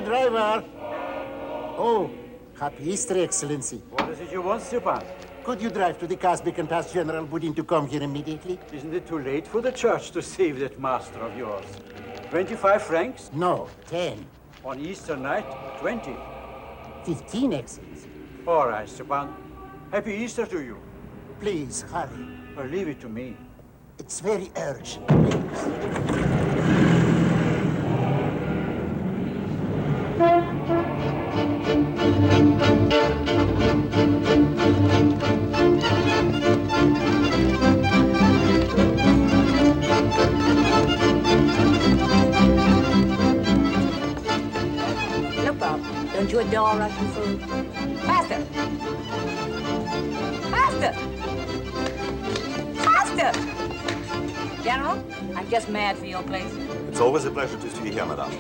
driver. Oh, happy Easter, Excellency. What is it you want, Stepan? Could you drive to the Caspic and ask General Budin to come here immediately? Isn't it too late for the church to save that master of yours? 25 francs? No, 10. On Easter night, 20. 15, Excellency. All right, Stepan. Happy Easter to you. Please, hurry. Or leave it to me. It's very urgent, please. Look, Bob, don't you adore Russian food? Faster! Faster! Faster! General, I'm just mad for your place. It's always a pleasure to see you here, madame.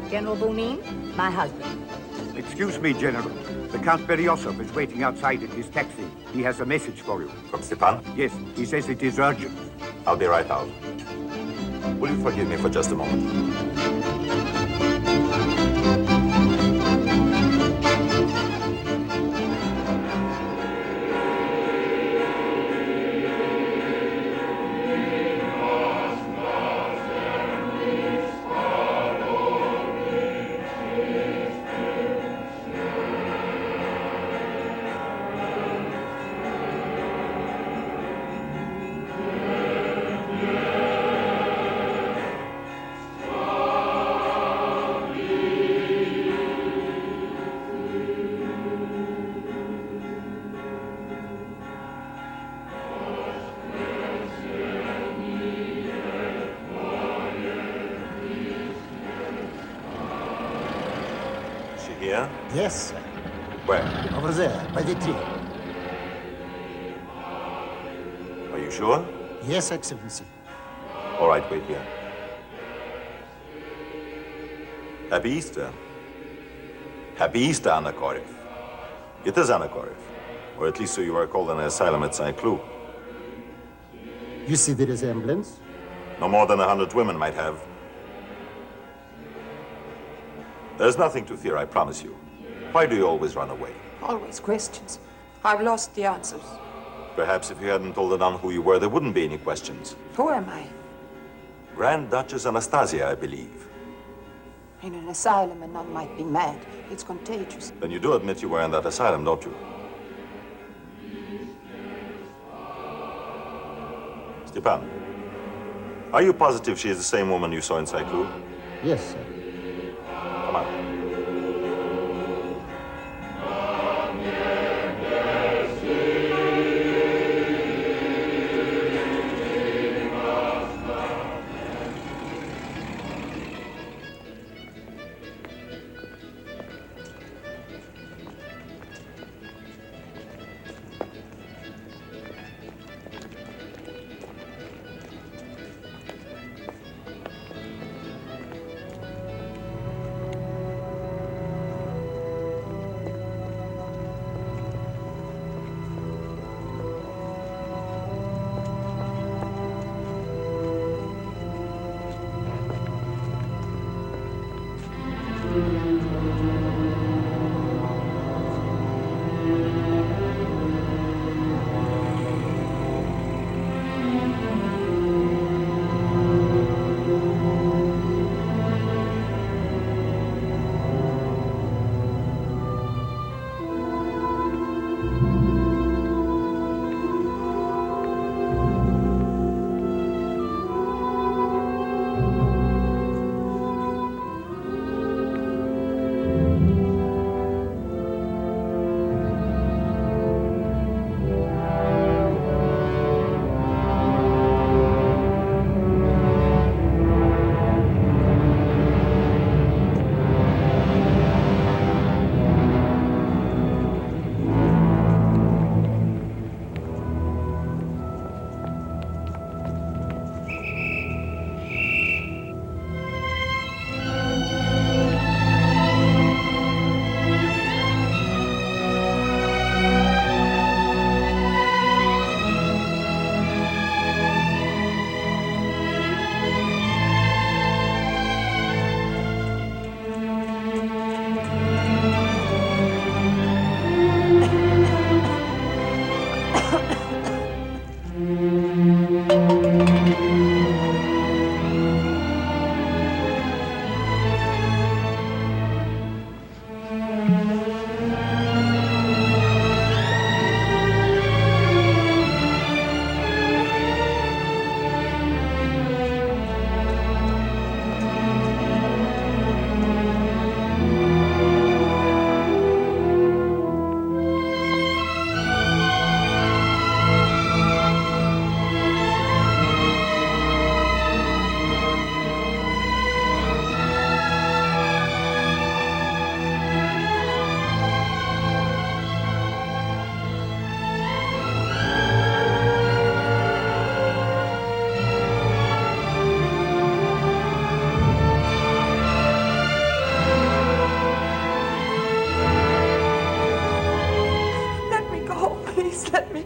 General Bunin, my husband. Excuse me, General. The Count Beryosov is waiting outside in his taxi. He has a message for you. From Stepan? Yes, he says it is urgent. I'll be right out. Will you forgive me for just a moment? Here? Yes, sir. Where? Over there, by the tree. Are you sure? Yes, Excellency. All right, wait here. Happy Easter. Happy Easter, Anna Korev. It is Anna Korev. Or at least so you were called in an asylum at Saint-Cloud. You see the resemblance? No more than 100 women might have. There's nothing to fear, I promise you. Why do you always run away? Always questions. I've lost the answers. Perhaps if you hadn't told the nun who you were, there wouldn't be any questions. Who am I? Grand Duchess Anastasia, I believe. In an asylum, a nun might be mad. It's contagious. Then you do admit you were in that asylum, don't you? Stepan, are you positive she is the same woman you saw in Saint-Cloud? Yes, sir. Come on.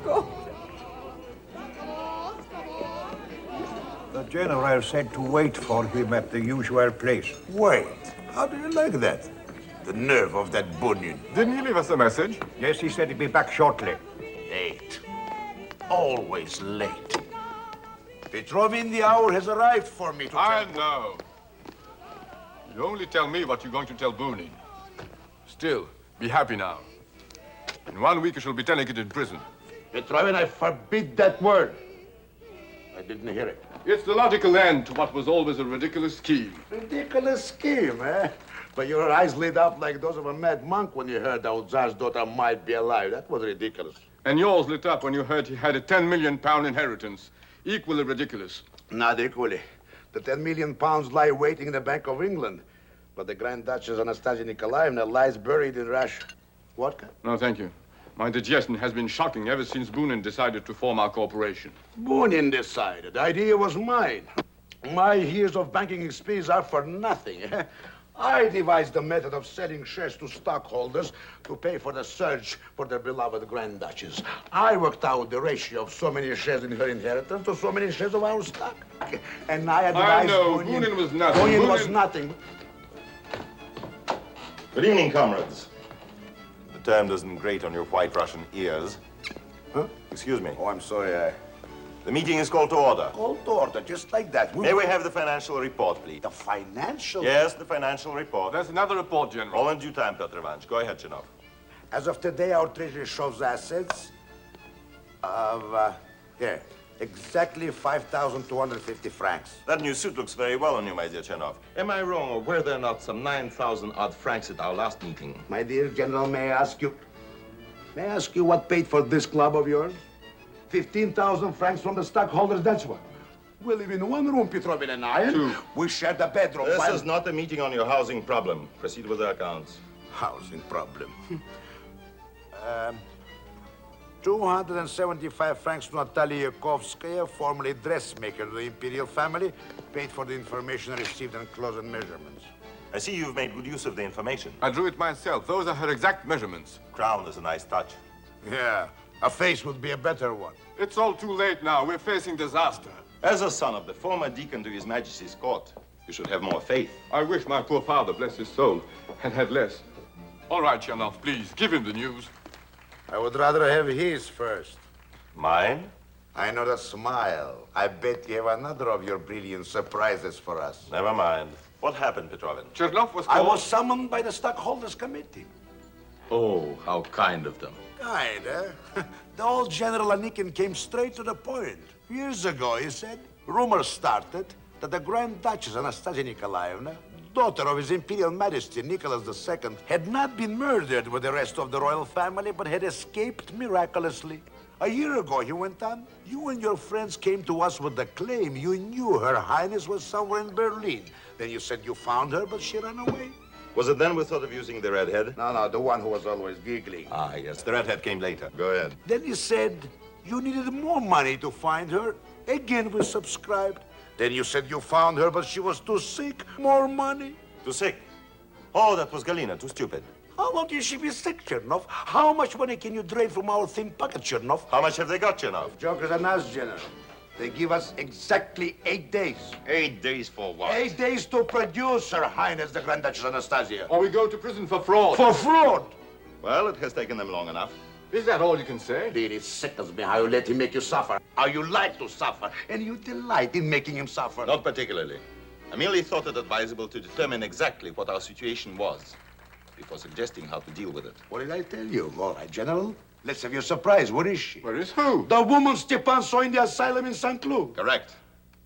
go. The general said to wait for him at the usual place. Wait, how do you like that? The nerve of that Bunyan. Didn't he leave us a message? Yes, he said he'd be back shortly. Late. Always late. Petrovin, the hour has arrived for me to I tell... know. You only tell me what you're going to tell Bunin. Still, be happy now. In 1 week, you shall be telling it in prison. Petrovin, I forbid that word. I didn't hear it. It's the logical end to what was always a ridiculous scheme. Ridiculous scheme, eh? But your eyes lit up like those of a mad monk when you heard our Tsar's daughter might be alive. That was ridiculous. And yours lit up when you heard he had a 10 million pound inheritance. Equally ridiculous. Not equally. The 10 million pounds lie waiting in the Bank of England. But the Grand Duchess Anastasia Nikolaevna lies buried in Russia. Vodka? No, thank you. My digestion has been shocking ever since Bunin decided to form our corporation. Bunin decided. The idea was mine. My years of banking experience are for nothing. I devised the method of selling shares to stockholders to pay for the search for their beloved Grand Duchess. I worked out the ratio of so many shares in her inheritance to so many shares of our stock. And I advised Bunin was nothing. Bunin was nothing. Good evening, comrades. The term doesn't grate on your white Russian ears. Huh? Excuse me. Oh, I'm sorry. The meeting is called to order. Called to order, just like that. May we have the financial report, please? The financial? Yes, the financial report. There's another report, General. All in due time, Petr Ivanovich. Go ahead, Chinov. As of today, our treasury shows assets of, exactly 5,250 francs. That new suit looks very well on you, my dear Chinov. Am I wrong, or were there not some 9,000 odd francs at our last meeting? My dear General, may I ask you what paid for this club of yours? 15,000 francs from the stockholders, that's what. We live in one room, Petrovin and I. Two. We share the bedroom. This is not a meeting on your housing problem. Proceed with the accounts. Housing problem. 275 francs to Natalia Yakovskaya, formerly dressmaker of the imperial family, paid for the information received and closet measurements. I see you've made good use of the information. I drew it myself. Those are her exact measurements. Crown is a nice touch. Yeah, a face would be a better one. It's all too late now. We're facing disaster. As a son of the former deacon to His Majesty's court, you should have more faith. I wish my poor father, bless his soul, had had less. All right, Chernoff, please, give him the news. I would rather have his first. Mine? I know the smile. I bet you have another of your brilliant surprises for us. Never mind. What happened, Petrovin? Chernoff was I called... was summoned by the stockholders committee. Oh, how kind of them. Kind, eh? The old General Anikin came straight to the point. Years ago, he said, rumors started that the Grand Duchess Anastasia Nikolaevna, daughter of His Imperial Majesty Nicholas II, had not been murdered with the rest of the royal family, but had escaped miraculously. A year ago, he went on, you and your friends came to us with the claim you knew Her Highness was somewhere in Berlin. Then you said you found her, but she ran away. Was it then we thought of using the redhead? No, the one who was always giggling. Ah, yes, the redhead came later. Go ahead. Then you said you needed more money to find her. Again, we subscribed. Then you said you found her, but she was too sick. More money. Too sick? Oh, that was Galina, too stupid. How long can she be sick, Chernov? How much money can you drain from our thin pocket, Chernov? How much have they got, Chinov? Jokers and us, General. They give us exactly 8 days. 8 days for what? 8 days to produce Her Highness the Grand Duchess Anastasia. Or we go to prison for fraud. For fraud! Well, it has taken them long enough. Is that all you can say? Really sickens me how you let him make you suffer. How you like to suffer. And you delight in making him suffer. Not particularly. I merely thought it advisable to determine exactly what our situation was before suggesting how to deal with it. What did I tell you? All right, General. Let's have your surprise. Where is she? Where is who? The woman Stepan saw in the asylum in St. Cloud. Correct.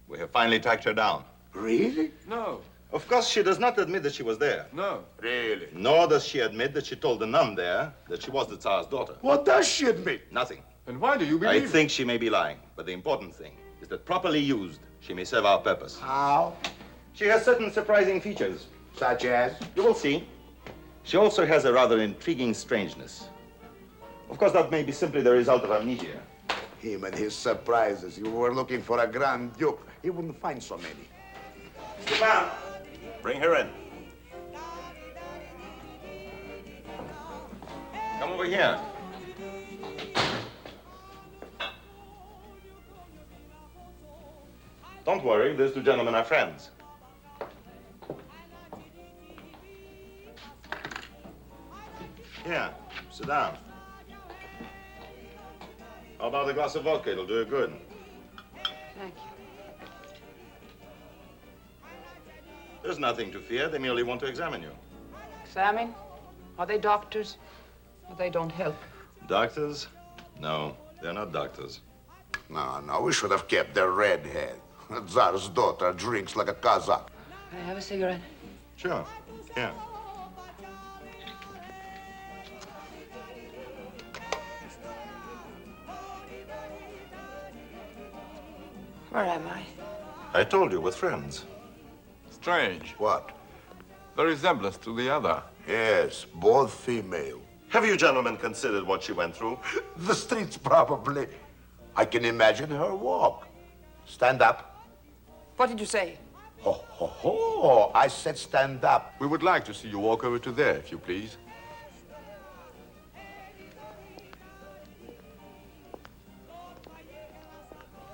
We have finally tracked her down. Really? No. Of course, she does not admit that she was there. No. Really? Nor does she admit that she told the nun there that she was the Tsar's daughter. What does she admit? Nothing. And why do you I believe... think she may be lying, but the important thing is that properly used, she may serve our purpose. How? She has certain surprising features. Such as? You will see. She also has a rather intriguing strangeness. Of course, that may be simply the result of amnesia. Him and his surprises. You were looking for a Grand Duke. He wouldn't find so many. Stepan, bring her in. Come over here. Don't worry, these two gentlemen are friends. Here, sit down. How about a glass of vodka? It'll do you good. Thank you. There's nothing to fear. They merely want to examine you. Examine? Are they doctors? Or they don't help? Doctors? No, they're not doctors. No, we should have kept the redhead. Tsar's daughter drinks like a Kazakh. Can I have a cigarette? Sure. Here. Where am I? I told you, with friends. Strange. What? The resemblance to the other. Yes, both female. Have you gentlemen considered what she went through? The streets, probably. I can imagine her walk. Stand up. What did you say? Ho, ho, ho. I said stand up. We would like to see you walk over to there, if you please.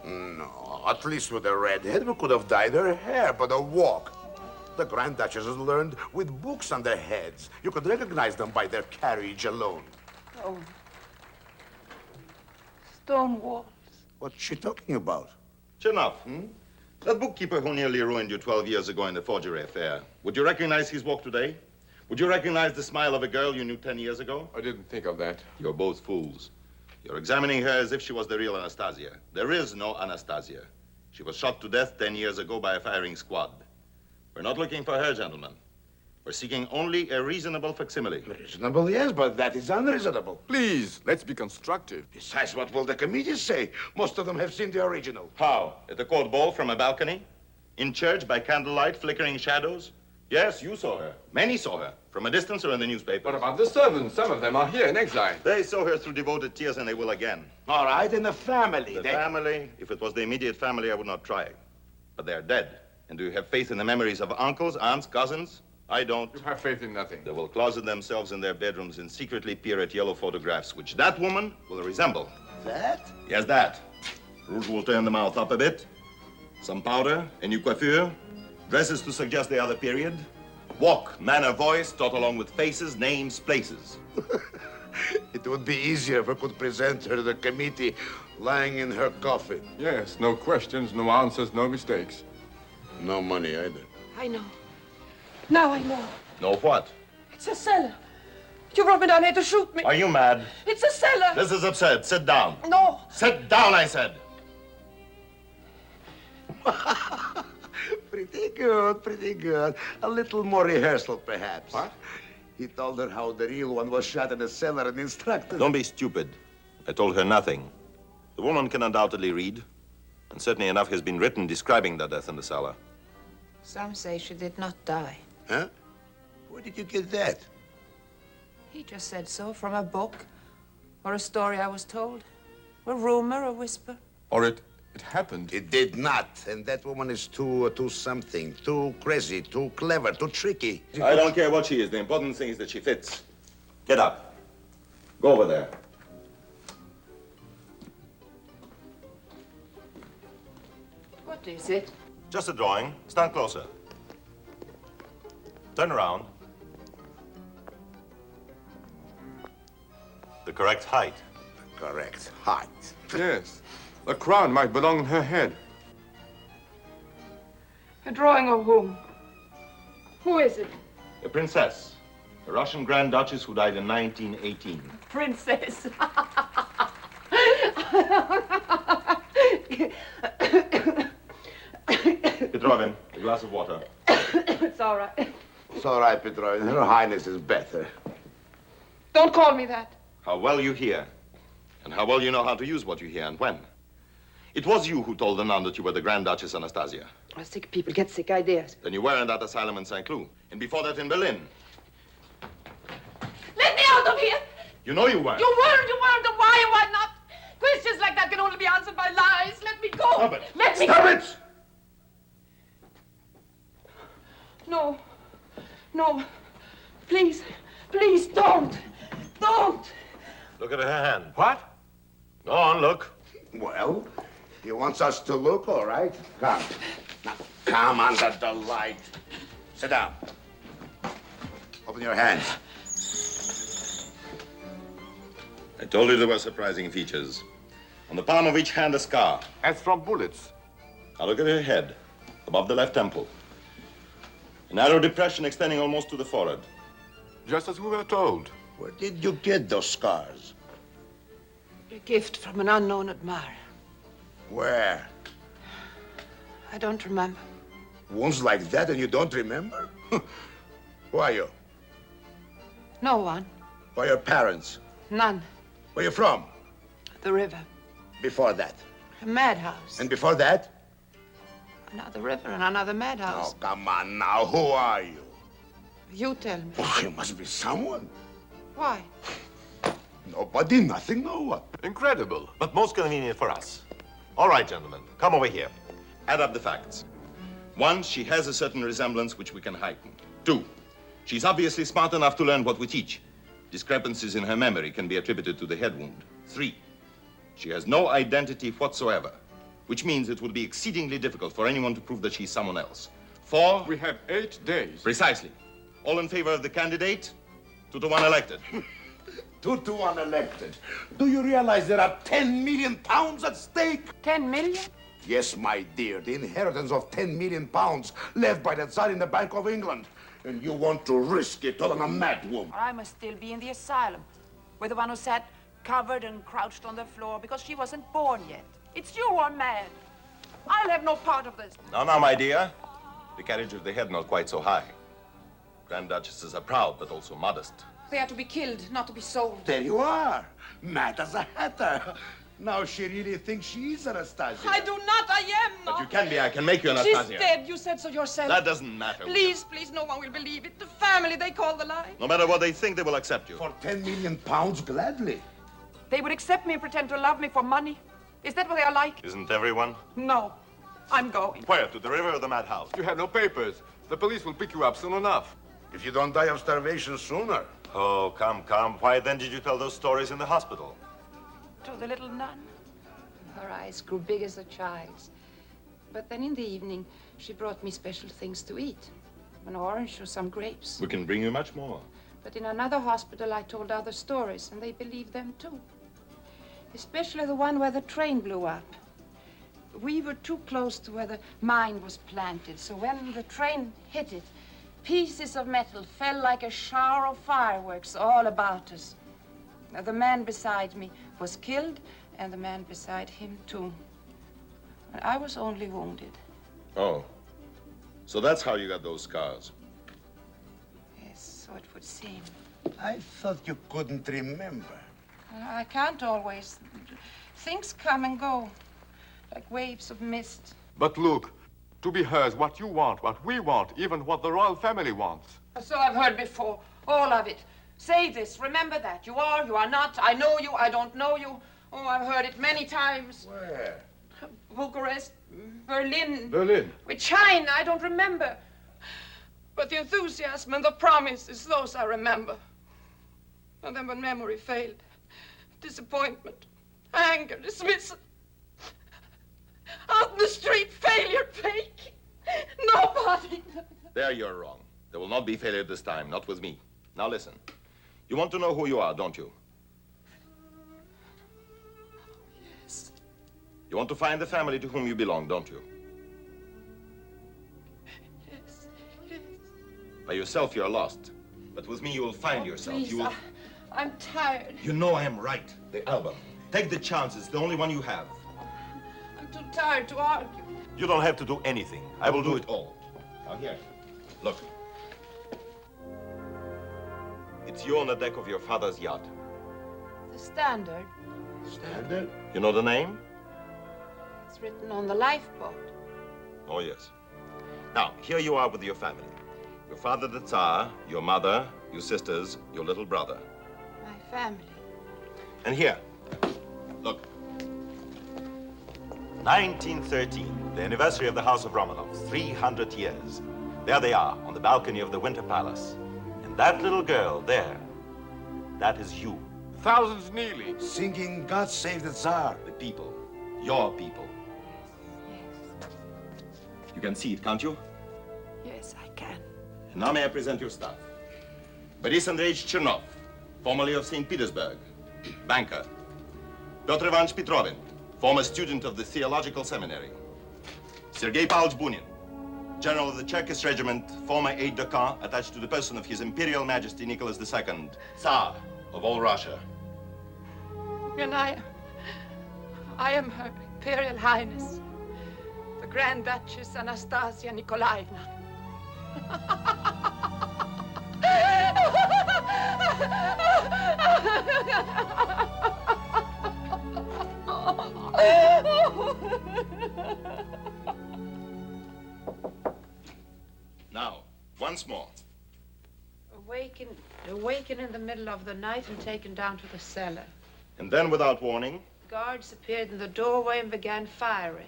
No, at least with the redhead, we could have dyed her hair, but a walk. The Grand Duchesses learned with books on their heads. You could recognize them by their carriage alone. Oh. Stone walls. What's she talking about? Chin up, That bookkeeper who nearly ruined you 12 years ago in the forgery affair. Would you recognize his walk today? Would you recognize the smile of a girl you knew 10 years ago? I didn't think of that. You're both fools. You're examining her as if she was the real Anastasia. There is no Anastasia. She was shot to death 10 years ago by a firing squad. We're not looking for her, gentlemen. We're seeking only a reasonable facsimile. Reasonable, yes, but that is unreasonable. Please, let's be constructive. Besides, what will the committee say? Most of them have seen the original. How? At the court ball from a balcony? In church by candlelight, flickering shadows? Yes, you saw her. Many saw her. From a distance or in the newspaper. What about the servants? Some of them are here in exile. They saw her through devoted tears and they will again. All right, and the family. The family, if it was the immediate family, I would not try. But they're dead. And do you have faith in the memories of uncles, aunts, cousins? I don't. You have faith in nothing. They will closet themselves in their bedrooms and secretly peer at yellow photographs, which that woman will resemble. That? Yes, that. Rouge will turn the mouth up a bit. Some powder, a new coiffure, dresses to suggest the other period. Walk, manner, voice, taught along with faces, names, places. It would be easier if we could present her to the committee lying in her coffin. Yes, no questions, no answers, no mistakes. No money either. I know. Now I know. Know what? It's a cellar. You brought me down here to shoot me. Are you mad? It's a cellar. This is absurd. Sit down. No. Sit down, I said. Pretty good, pretty good. A little more rehearsal, perhaps. What? He told her how the real one was shot in the cellar and instructed. Don't be stupid. I told her nothing. The woman can undoubtedly read, and certainly enough has been written describing the death in the cellar. Some say she did not die. Huh? Where did you get that? He just said so from a book, or a story I was told, a rumor, a whisper. Or it happened. It did not. And that woman is too something. Too crazy, too clever, too tricky. I don't care what she is. The important thing is that she fits. Get up. Go over there. What is it? Just a drawing. Stand closer. Turn around. The correct height. Correct. Height. Yes. The crown might belong on her head. A drawing of whom? Who is it? A princess. A Russian Grand Duchess who died in 1918. Princess. Petrovin, a glass of water. It's all right. It's all right, Petrovna. Her Highness is better. Don't call me that. How well you hear. And how well you know how to use what you hear and when. It was you who told the nun that you were the Grand Duchess Anastasia. Sick people get sick ideas. Then you were in that asylum in St. Cloud. And before that in Berlin. Let me out of here! You know you weren't. You weren't, and why not? Questions like that can only be answered by lies. Let me go. Stop it. Let me Stop go. it! No. No. Please. Please, don't. Don't. Look at her hand. What? Go on, look. Well, He wants us to look, all right? Come. Now, come under the light. Sit down. Open your hands. I told you there were surprising features. On the palm of each hand, a scar. As from bullets. Now look at her head, above the left temple. A narrow depression extending almost to the forehead. Just as we were told. Where did you get those scars? A gift from an unknown admirer. Where? I don't remember. Wounds like that and you don't remember? Who are you? No one. Who are your parents? None. Where are you from? The river. Before that? A madhouse. And before that? Another river and another madhouse. Oh, come on now. Who are you? You tell me. Oh, you must be someone. Why? Nobody, nothing, no one. Incredible. But most convenient for us. All right, gentlemen, come over here. Add up the facts. 1, she has a certain resemblance which we can heighten. 2, she's obviously smart enough to learn what we teach. Discrepancies in her memory can be attributed to the head wound. 3, she has no identity whatsoever, which means it would be exceedingly difficult for anyone to prove that she's someone else. 4, We have 8 days. precisely. All in favor of the candidate? 2 to 1 elected. 2 to 1 elected. Do you realize there are 10 million pounds at stake? 10 million? Yes, my dear, the inheritance of 10 million pounds left by the Tsar in the Bank of England. And you want to risk it all on a mad woman. I must still be in the asylum with the one who sat covered and crouched on the floor because she wasn't born yet. It's you who are mad. I'll have no part of this. Now, my dear. The carriage of the head not quite so high. Grand Duchesses are proud, but also modest. They are to be killed, not to be sold. There you are, mad as a hatter. Now she really thinks she is Anastasia. I do not. I am not. But you can be. I can make you She's Anastasia. dead. You said so yourself. That doesn't matter. Please, please, no one will believe it. The family, they call the lie. No matter what they think, they will accept you. For 10 million pounds, gladly. They would accept me and pretend to love me for money. Is that what they are like? Isn't everyone? No. I'm going. Where? To the river or the madhouse? You have no papers. The police will pick you up soon enough. If you don't die of starvation sooner. Oh, come. Why then did you tell those stories in the hospital? To the little nun. Her eyes grew big as a child's. But then in the evening, she brought me special things to eat. An orange or some grapes. We can bring you much more. But in another hospital, I told other stories, and they believed them too. Especially the one where the train blew up. We were too close to where the mine was planted, so when the train hit it, pieces of metal fell like a shower of fireworks all about us. Now, the man beside me was killed, and the man beside him too. And I was only wounded. Oh. So that's how you got those scars. Yes, so it would seem. I thought you couldn't remember. I can't always. Things come and go, like waves of mist. But look, to be hers, what you want, what we want, even what the royal family wants. So I've heard before, all of it. Say this, remember that. You are not. I know you, I don't know you. Oh, I've heard it many times. Where? Bucharest, Berlin. Berlin. With China, I don't remember. But the enthusiasm and the promises, those I remember. And then when memory failed, disappointment, anger, dismissal. Out in the street, failure, fake. Nobody. There you're wrong. There will not be failure this time, not with me. Now listen. You want to know who you are, don't you? Yes. You want to find the family to whom you belong, don't you? Yes, yes. By yourself, you're lost. But with me, you will find yourself. Please, You will... I'm tired. You know I am right. The album. Take the chance. It's the only one you have. I'm too tired to argue. You don't have to do anything. I will do it all. Now here. Look. It's you on the deck of your father's yacht. The standard, Standard? You know the name? it's written on the lifeboat. Oh, yes. Now, here you are with your family. Your father, the Tsar, your mother, your sisters, your little brother. My family. And here, look. 1913, the anniversary of the House of Romanov, 300 years. There they are, on the balcony of the Winter Palace. And that little girl there, that is you. Thousands kneeling. Singing God Save the Tsar. The people, your people. can see it, can't you? Yes, I can. And now may I present your staff. Boris Andreevich Chernov, formerly of St. Petersburg, banker. Pyotr Ivanovich Petrovin, former student of the Theological Seminary. Sergei Pavlovich Bunin, general of the Cherkess Regiment, former aide-de-camp attached to the person of His Imperial Majesty Nicholas II, Tsar of all Russia. And I am Her Imperial Highness, the Grand Duchess Anastasia Nikolaevna. Now, once more. Awaken in the middle of the night and taken down to the cellar. And then, without warning, Guards appeared in the doorway and began firing.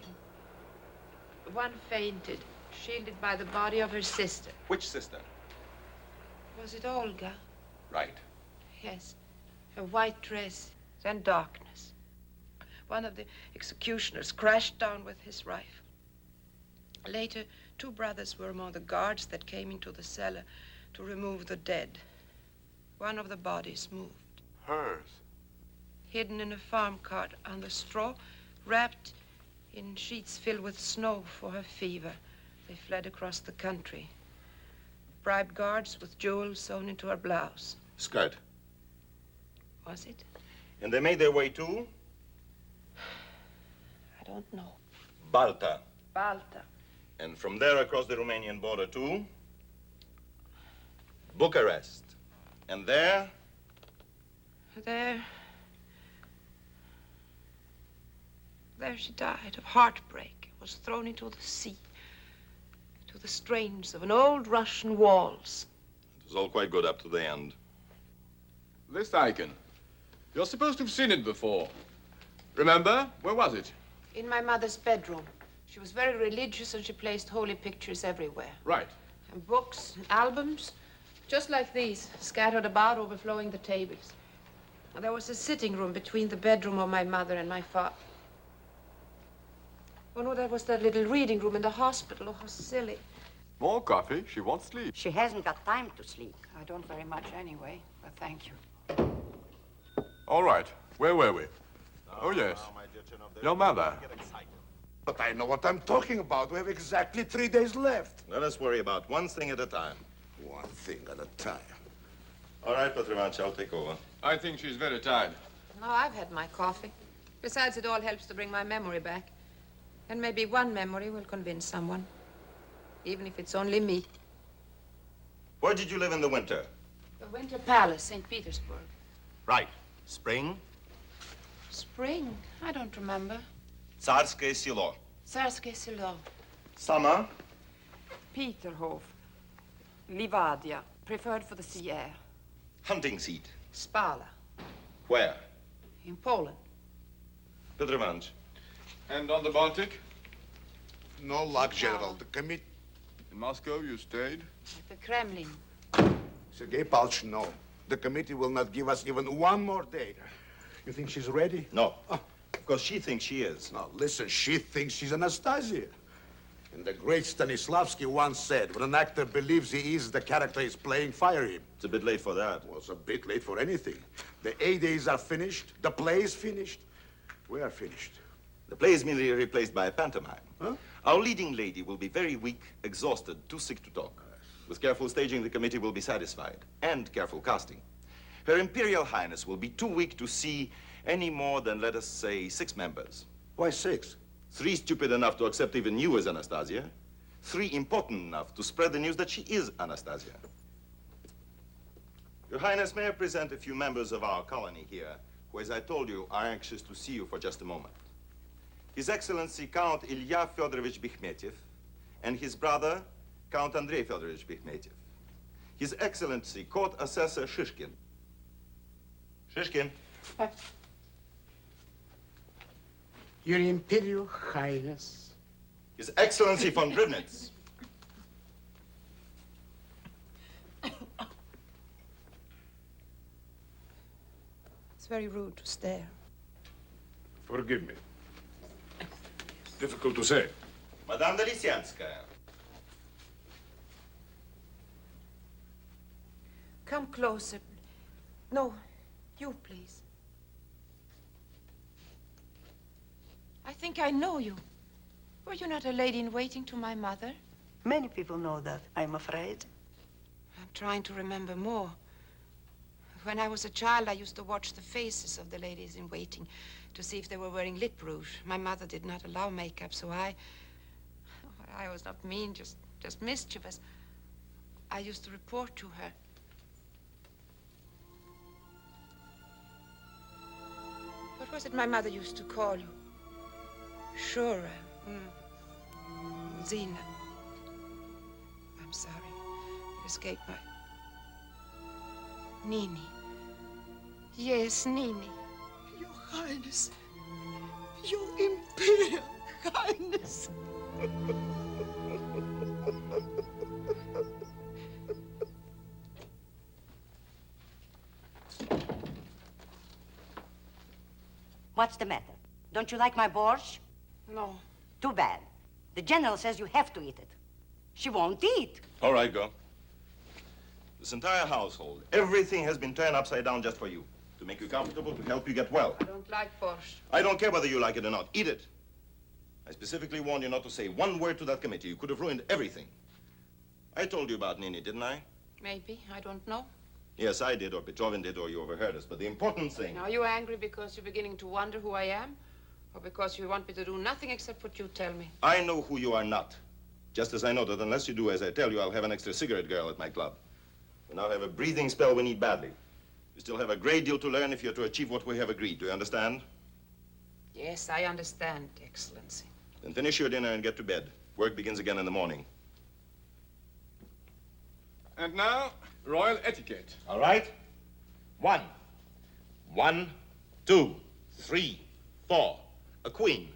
One fainted, shielded by the body of her sister. which sister? Was it Olga? Right. Yes. Her white dress, then darkness. One of the executioners crashed down with his rifle. Later, two brothers were among the guards that came into the cellar to remove the dead. One of the bodies moved. Hers. Hidden in a farm cart on the straw, wrapped in sheets filled with snow for her fever. They fled across the country. Bribed guards with jewels sewn into her blouse. Skirt. Was it? And they made their way to I don't know. Balta. Balta. And from there across the Romanian border to Bucharest. And there, There she died of heartbreak, was thrown into the sea, to the strains of an old Russian waltz. it was all quite good up to the end. This icon. You're supposed to have seen it before. Remember? Where was it? In my mother's bedroom. She was very religious and she placed holy pictures everywhere. Right. And books and albums, just like these, scattered about, overflowing the tables. And there was a sitting room between the bedroom of my mother and my father. Oh, no, there was that little reading room in the hospital. Oh, how silly. More coffee. She wants sleep. She hasn't got time to sleep. I don't very much anyway, but thank you. All right. Where were we? Oh, yes. Your mother. But I know what I'm talking about. We have exactly 3 days left. Let us worry about one thing at a time. One thing at a time. All right, Pyotr Ivanovich, I'll take over. I think she's very tired. No, I've had my coffee. Besides, it all helps to bring my memory back. And maybe one memory will convince someone, even if it's only me. Where did you live in the winter? The Winter Palace, St. Petersburg. Right. Spring? Spring? I don't remember. Tsarskoye Selo. Tsarskoye Selo. Summer? Peterhof. Livadia. Preferred for the sea air. Hunting seat. Spala. Where? In Poland. Pyotr Ivanovich. And on the Baltic? No luck, General. The committee... In Moscow, you stayed? At the Kremlin. Sergei Pavlovich, no. The committee will not give us even one more day. You think she's ready? No. Because she thinks she is. No, listen, she thinks she's Anastasia. And the great Stanislavski once said, when an actor believes he is the character he's playing, fire him. It's a bit late for that. Well, it's a bit late for anything. The A days are finished. The play is finished. We are finished. The play is merely replaced by a pantomime. Huh? Our leading lady will be very weak, exhausted, too sick to talk. With careful staging, the committee will be satisfied. And careful casting. Her Imperial Highness will be too weak to see any more than, let us say, 6 members. Why 6? 3 stupid enough to accept even you as Anastasia. 3 important enough to spread the news that she is Anastasia. Your Highness, may I present a few members of our colony here, who, as I told you, are anxious to see you for just a moment. His Excellency Count Ilya Fedorovich Bikmetyev and his brother, Count Andrei Fedorovich Bikmetyev. His Excellency Court Assessor Shishkin. Shishkin. Your Imperial Highness. His Excellency von Dribnitz. It's very rude to stare. Forgive me. Difficult to say. Madame de Lisianskaya. Come closer. No, you, please. I think I know you. Were you not a lady in waiting to my mother? Many people know that, I'm afraid. I'm trying to remember more. When I was a child, I used to watch the faces of the ladies in waiting to see if they were wearing lip rouge. My mother did not allow makeup, so I was not mean, just mischievous. I used to report to her. What was it my mother used to call you? Shura. Zina. I'm sorry. It escaped my... Nini. Yes, Nini. Your Highness. Your Imperial Highness. What's the matter? Don't you like my borscht? No. Too bad. The general says you have to eat it. She won't eat. All right, go. This entire household, everything has been turned upside down just for you. To make you comfortable, to help you get well. I don't like borscht. I don't care whether you like it or not. Eat it. I specifically warned you not to say one word to that committee. You could have ruined everything. I told you about Nini, didn't I? Maybe. I don't know. Yes, I did, or Beethoven did, or you overheard us. But the important thing... Are you angry because you're beginning to wonder who I am? Or because you want me to do nothing except what you tell me? I know who you are not. Just as I know that unless you do as I tell you, I'll have an extra cigarette girl at my club. We now have a breathing spell we need badly. We still have a great deal to learn if you're to achieve what we have agreed. Do you understand? Yes, I understand, Excellency. Then finish your dinner and get to bed. Work begins again in the morning. And now, royal etiquette. All right? 1, 2, 3, 4. A queen.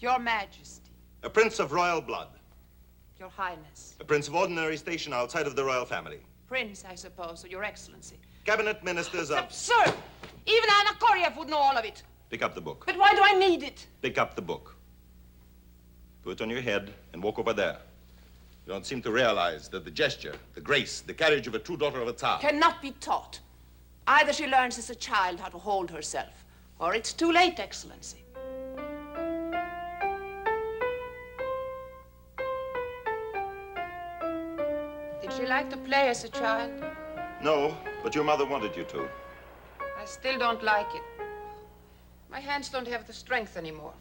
Your Majesty. A prince of royal blood. Your Highness. A prince of ordinary station outside of the royal family. Prince, I suppose, or Your Excellency. Cabinet ministers of... Absurd! Even Anna Koryev would know all of it. Pick up the book. But why do I need it? Pick up the book. Put it on your head and walk over there. You don't seem to realize that the gesture, the grace, the carriage of a true daughter of a Tsar... cannot be taught. Either she learns as a child how to hold herself, or it's too late, Excellency. Did she like to play as a child? No, but your mother wanted you to. I still don't like it. My hands don't have the strength anymore.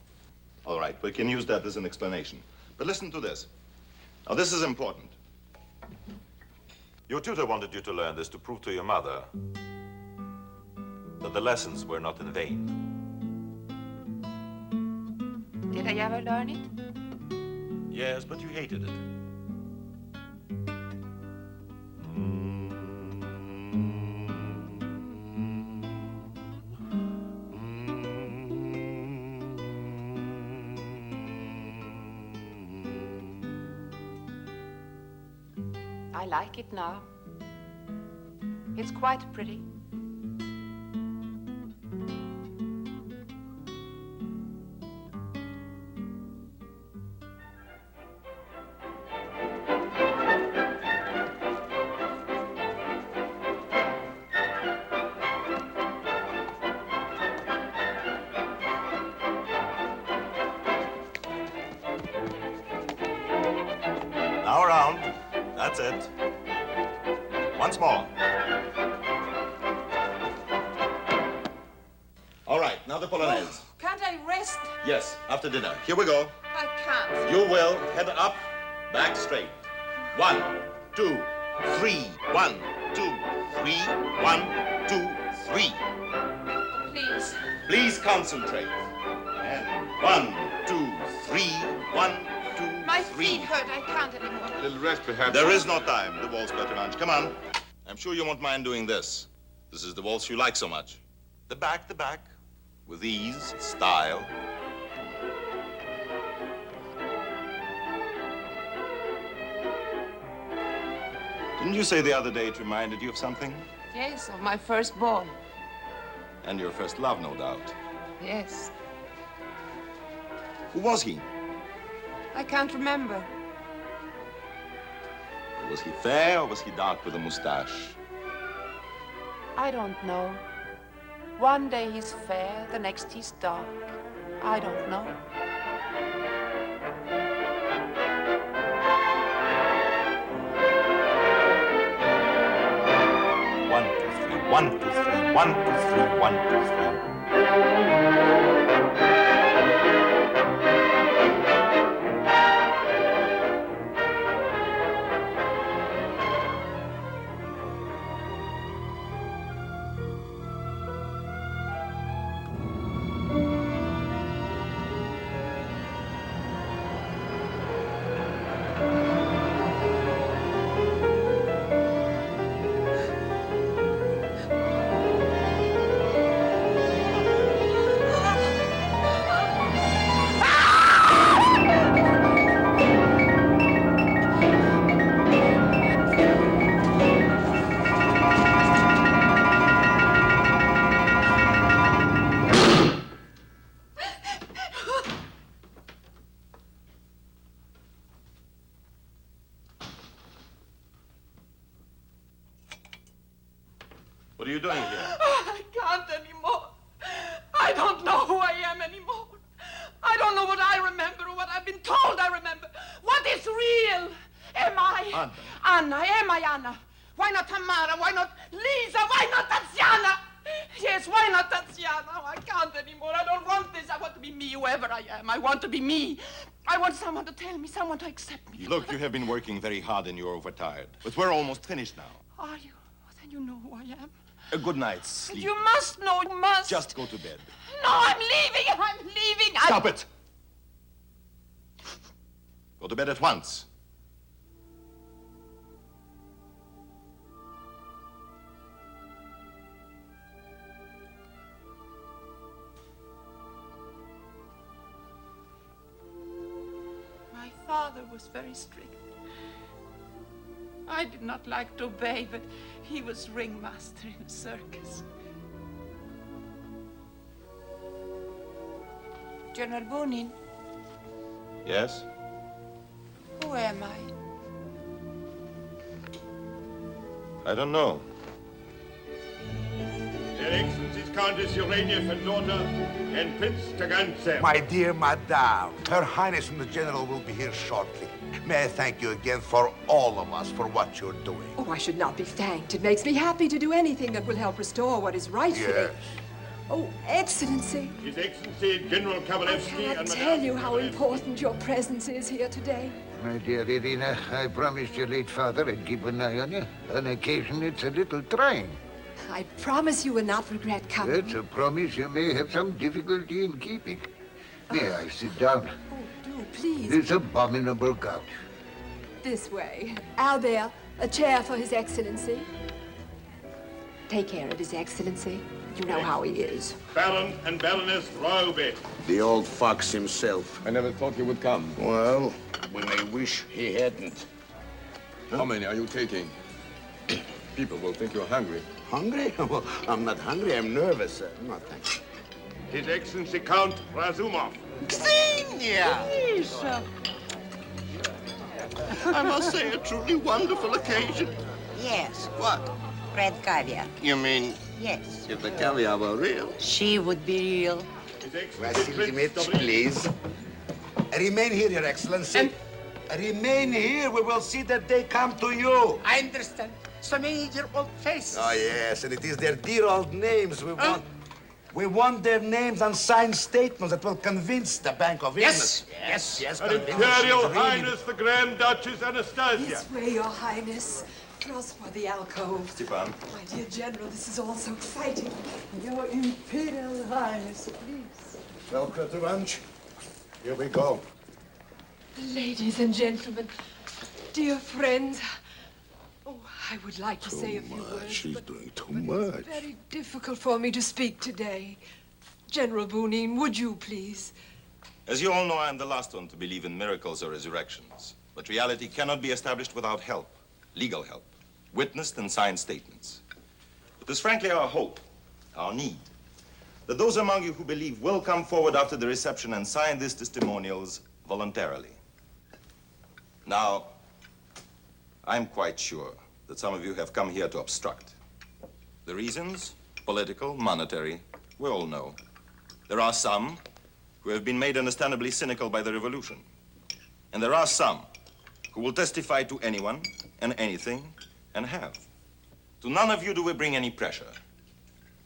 All right, we can use that as an explanation. But listen to this. Now, this is important. Your tutor wanted you to learn this to prove to your mother that the lessons were not in vain. Did I ever learn it? Yes, but you hated it. I like it now. It's quite pretty. Now around. That's it. Once more. All right, now the Polonaise. Oh, can't I rest? Yes, after dinner. Here we go. I can't. You will. Head up, back straight. 1, 2, 3. 1, 2, 3. 1, 2, 3. Oh, please. Please concentrate. And 1, 2, 3. 1, 2, My 3. feet hurt. I can't anymore. A little rest, perhaps. There is no time. The waltz, Bertimanche. Come on. I'm sure you won't mind doing this. This is the waltz you like so much. The back, the back. With ease, style. Didn't you say the other day it reminded you of something? Yes, of my first ball. And your first love, no doubt. Yes. Who was he? I can't remember. Was he fair or was he dark with a mustache? I don't know. One day he's fair, the next he's dark. I don't know. One, two, three, one, two, three, one, two, three, one, two, three. What are you doing here? I can't anymore. I don't know who I am anymore. I don't know what I remember or what I've been told I remember. What is real? Am I Anna? Am I Anna? Why not Tamara? Why not Lisa? Why not Tatiana? Yes, why not Tatiana? Oh, I can't anymore. I don't want this. I want to be me, whoever I am. I want to be me. I want someone to tell me, someone to accept me. Look, you have been working very hard and you're overtired. But we're almost finished now. Are you? Well, then you know who I am. A good night's sleep. You must know, you must. Just go to bed. No, I'm leaving. I'm leaving. Stop it! Go to bed at once. My father was very strict. I did not like to obey, but he was ringmaster in a circus. General Bunin, Yes? who am I? I don't know. Their Excellencies Countess Urania Fedota and Prince Tagantsev. My dear Madame, Her Highness and the General will be here shortly. May I thank you again for all of us for what you're doing. Oh, I should not be thanked. It makes me happy to do anything that will help restore what is rightfully. Yes. Oh, Excellency. His Excellency General I Kavalevsky cannot and tell you how important your presence is here today. My dear Irina, I promised your late father I'd keep an eye on you. On occasion, it's a little trying. I promise you will not regret coming. That's a promise you may have some difficulty in keeping. May I sit down? Oh, do, please. This abominable couch. This way. Albert, a chair for His Excellency. Take care of His Excellency. You know how he is. Baron and Baroness Raubet. The old fox himself. I never thought he would come. Well, we may wish he hadn't. How many are you taking? People will think you're hungry. Hungry? Well, I'm not hungry. I'm nervous. No, thank you. His Excellency Count Razumov. Xenia! I must say, a truly wonderful occasion. Yes, What? red caviar. You mean Yes. if the caviar were real? She would be real. His Excellency Prince Vasilij, W. please. Remain here, Your Excellency. Remain here. We will see that they come to you. I understand. So many dear old faces. Oh, yes, and it is their dear old names. We want their names on signed statements that will convince the Bank of England. Yes. Her convince Imperial she's really- Highness the Grand Duchess Anastasia. This way, Your Highness. Prosper the alcove. Stepan. My dear General, this is all so exciting. Your Imperial Highness, please. Welcome to lunch. Here we go. Ladies and gentlemen, dear friends, oh, I would like to say a few words. She's but- doing too but much. It's very difficult for me to speak today. General Bunin, would you please? As you all know, I am the last one to believe in miracles or resurrections. But reality cannot be established without help, legal help, witnessed and signed statements. It is frankly our hope, our need, that those among you who believe will come forward after the reception and sign these testimonials voluntarily. Now, I'm quite sure that some of you have come here to obstruct. The reasons, political, monetary, we all know. There are some who have been made understandably cynical by the revolution. And there are some who will testify to anyone and anything and have. To none of you do we bring any pressure.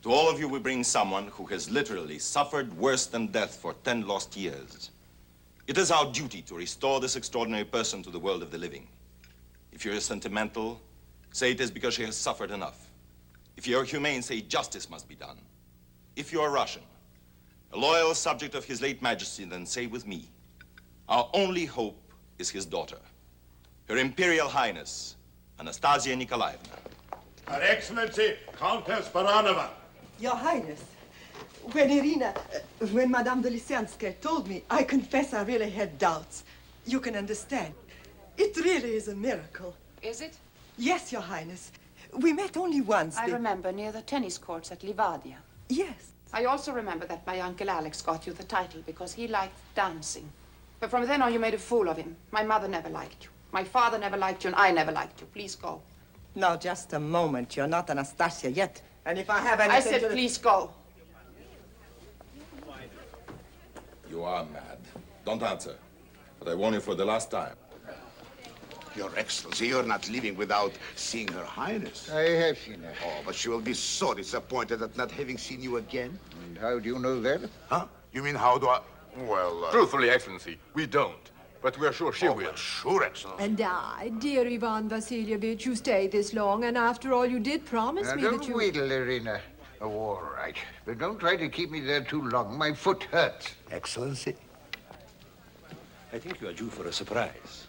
To all of you we bring someone who has literally suffered worse than death for 10 lost years. It is our duty to restore this extraordinary person to the world of the living. If you're sentimental, say it is because she has suffered enough. If you're humane, say justice must be done. If you're Russian, a loyal subject of His late Majesty, then say with me, our only hope is his daughter, Her Imperial Highness, Anastasia Nikolaevna. Her Excellency, Countess Baranova. Your Highness, when Madame de Lysyanskaya told me, I confess I really had doubts. You can understand. It really is a miracle. Is it? Yes, Your Highness. We met only once. I remember near the tennis courts at Livadia. Yes. I also remember that my Uncle Alex got you the title because he liked dancing. But from then on, you made a fool of him. My mother never liked you. My father never liked you, and I never liked you. Please go. Now, just a moment. You're not Anastasia yet. And if I have anything I said, please go. You are mad. Don't answer. But I warn you for the last time. Your Excellency, you're not leaving without seeing Her Highness. I have seen her. Oh, but she will be so disappointed at not having seen you again. And how do you know that? Huh? You mean how do I... Well, Truthfully, Excellency, we don't. But we're sure she will. Well, sure, Excellency. And I, dear Ivan Vasilievich, you stayed this long, and after all, you did promise me that you... Don't wheedle, Irina. Oh, all right. But don't try to keep me there too long. My foot hurts. Excellency? I think you are due for a surprise.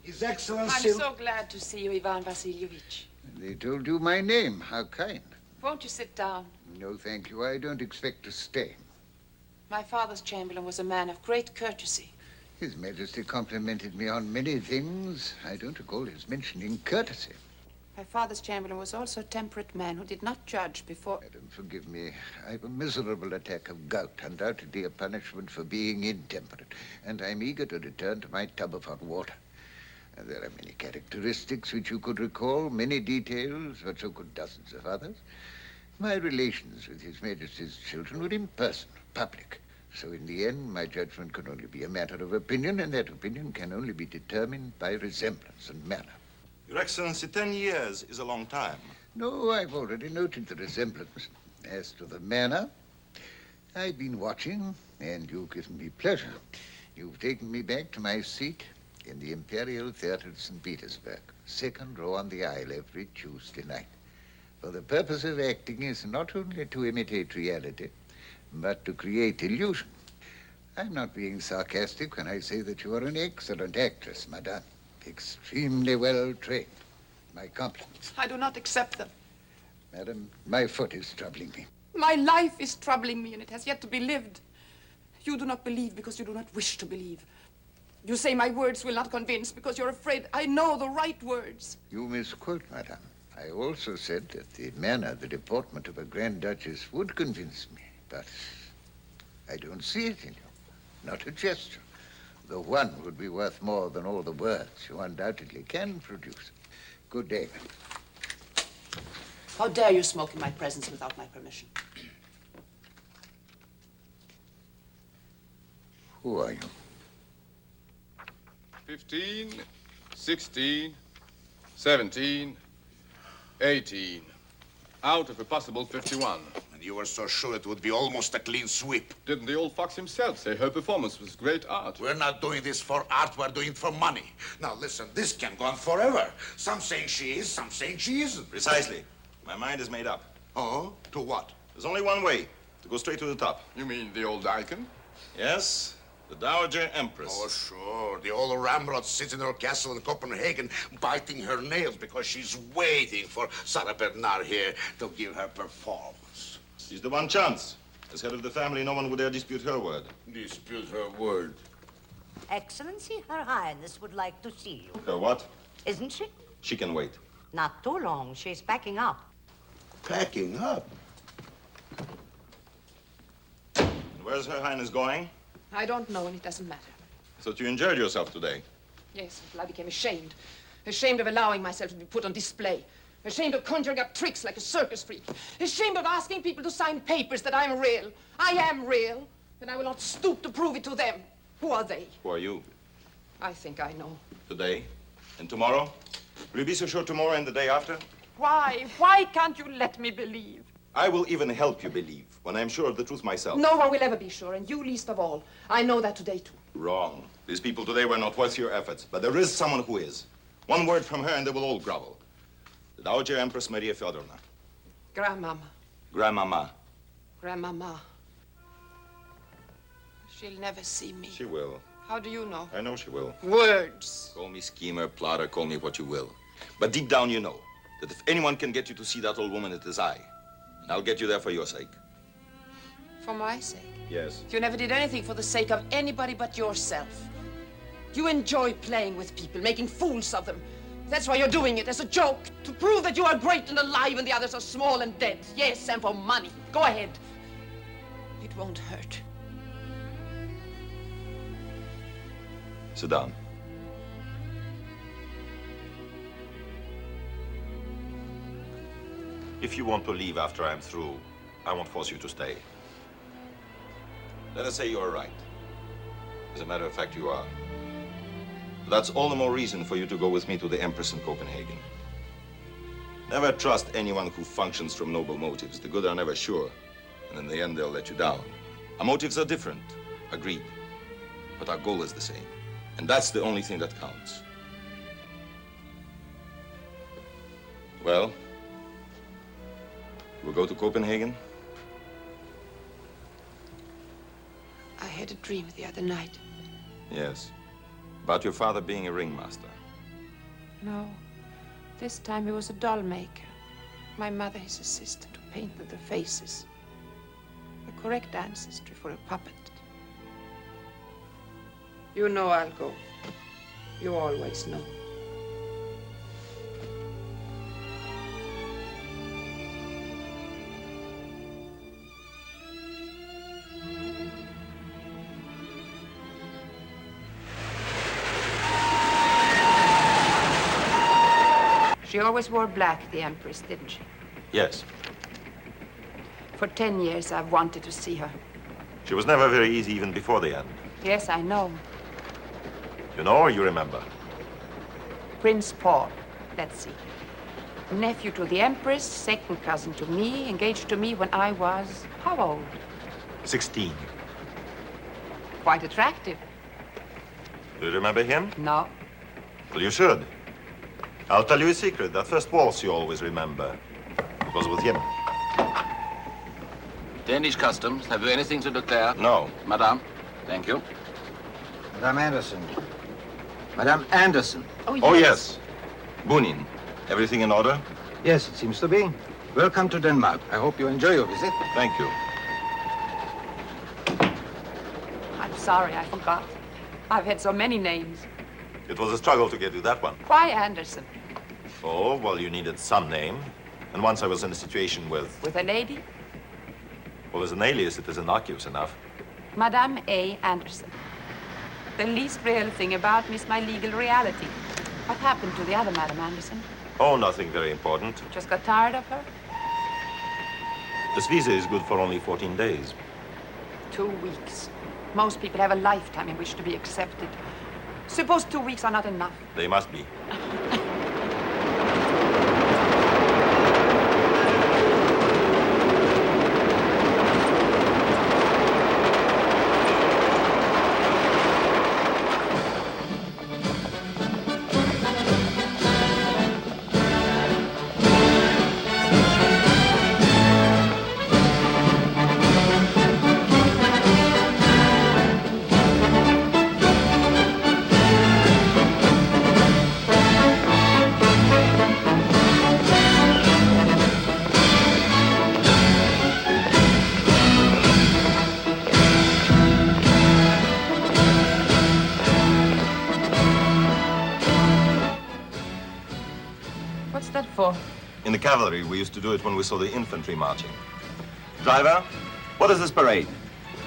His Excellency... I'm so glad to see you, Ivan Vasilievich. They told you my name. How kind. Won't you sit down? No, thank you. I don't expect to stay. My father's chamberlain was a man of great courtesy. His Majesty complimented me on many things. I don't recall his mentioning courtesy. My father's chamberlain was also a temperate man who did not judge before... Madam, forgive me. I've a miserable attack of gout, undoubtedly a punishment for being intemperate. And I'm eager to return to my tub of hot water. There are many characteristics which you could recall, many details, but so could dozens of others. My relations with His Majesty's children were impersonal, public. So in the end, my judgment can only be a matter of opinion, and that opinion can only be determined by resemblance and manner. Your Excellency, 10 years is a long time. No, I've already noted the resemblance. As to the manner, I've been watching, and you've given me pleasure. You've taken me back to my seat in the Imperial Theatre at St. Petersburg, second row on the aisle every Tuesday night. For the purpose of acting is not only to imitate reality, but to create illusion. I'm not being sarcastic when I say that you are an excellent actress, madame. Extremely well trained. My compliments. I do not accept them. Madam, my foot is troubling me. My life is troubling me, and it has yet to be lived. You do not believe because you do not wish to believe. You say my words will not convince because you're afraid I know the right words. You misquote, madame. I also said that the manner, the deportment of a Grand Duchess would convince me, but I don't see it in you. Not a gesture. The one would be worth more than all the words you undoubtedly can produce. Good day. How dare you smoke in my presence without my permission? Who are you? 15, 16, 17, 18. Out of a possible 51. And you were so sure it would be almost a clean sweep. Didn't the old fox himself say her performance was great art? We're not doing this for art, we're doing it for money. Now listen, this can go on forever. Some saying she is, some saying she isn't. Precisely. My mind is made up. Oh? To what? There's only one way, to go straight to the top. You mean the old icon? Yes, the Dowager Empress. Oh, sure. The old Ramrod sits in her castle in Copenhagen biting her nails because she's waiting for Sarah Bernard here to give her performance. She's the one chance. As head of the family, no one would dare dispute her word. Dispute her word? Excellency, Her Highness would like to see you. Her what? Isn't she? She can wait. Not too long. She's packing up. Packing up? And where's Her Highness going? I don't know, and it doesn't matter. thought you enjoyed yourself today. Yes, until I became ashamed. Ashamed of allowing myself to be put on display. Ashamed of conjuring up tricks like a circus freak. Ashamed of asking people to sign papers that I'm real. I am real. And I will not stoop to prove it to them. Who are they? Who are you? I think I know. Today? And tomorrow? Will you be so sure tomorrow and the day after? Why? Why can't you let me believe? I will even help you believe when I'm sure of the truth myself. No one will ever be sure, and you least of all. I know that today, too. Wrong. These people today were not worth your efforts, but there is someone who is. One word from her and they will all grovel. The Dowager Empress Maria Feodorovna. Grandmama. Grandmama. Grandmama. She'll never see me. She will. How do you know? I know she will. Words. Call me schemer, plotter, call me what you will. But deep down you know that if anyone can get you to see that old woman, it is I. And I'll get you there for your sake. For my sake? Yes. You never did anything for the sake of anybody but yourself. You enjoy playing with people, making fools of them. That's why you're doing it, as a joke, to prove that you are great and alive and the others are small and dead. Yes, and for money. Go ahead. It won't hurt. Sit down. If you want to leave after I'm through, I won't force you to stay. Let us say you're right. As a matter of fact, you are. That's all the more reason for you to go with me to the Empress in Copenhagen. Never trust anyone who functions from noble motives. The good are never sure, and in the end, they'll let you down. Our motives are different, agreed, but our goal is the same, and that's the only thing that counts. Well, we'll go to Copenhagen? I had a dream the other night. Yes. About your father being a ringmaster. No. This time he was a doll maker. My mother, his assistant, who painted the faces. The correct ancestry for a puppet. You know I'll go. You always know. She always wore black, the Empress, didn't she? Yes. For 10 years, I've wanted to see her. She was never very easy even before the end. Yes, I know. You know or you remember? Prince Paul, let's see. Nephew to the Empress, second cousin to me, engaged to me when I was, how old? 16. Quite attractive. Do you remember him? No. Well, you should. I'll tell you a secret. That first waltz you always remember. It was with him. Danish customs. Have you anything to declare? No. Madame, thank you. Madame Anderson. Madame Anderson. Oh, yes. Bunin, everything in order? Yes, it seems to be. Welcome to Denmark. I hope you enjoy your visit. Thank you. I'm sorry, I forgot. I've had so many names. It was a struggle to get you that one. Why Anderson? Oh, well, you needed some name. And once I was in a situation with... With a lady? Well, as an alias, it is innocuous enough. Madame A. Anderson. The least real thing about me is my legal reality. What happened to the other Madame Anderson? Oh, nothing very important. Just got tired of her? This visa is good for only 14 days. 2 weeks. Most people have a lifetime in which to be accepted. Suppose 2 weeks are not enough. They must be. What's that for? In the cavalry, we used to do it when we saw the infantry marching. Driver, what is this parade?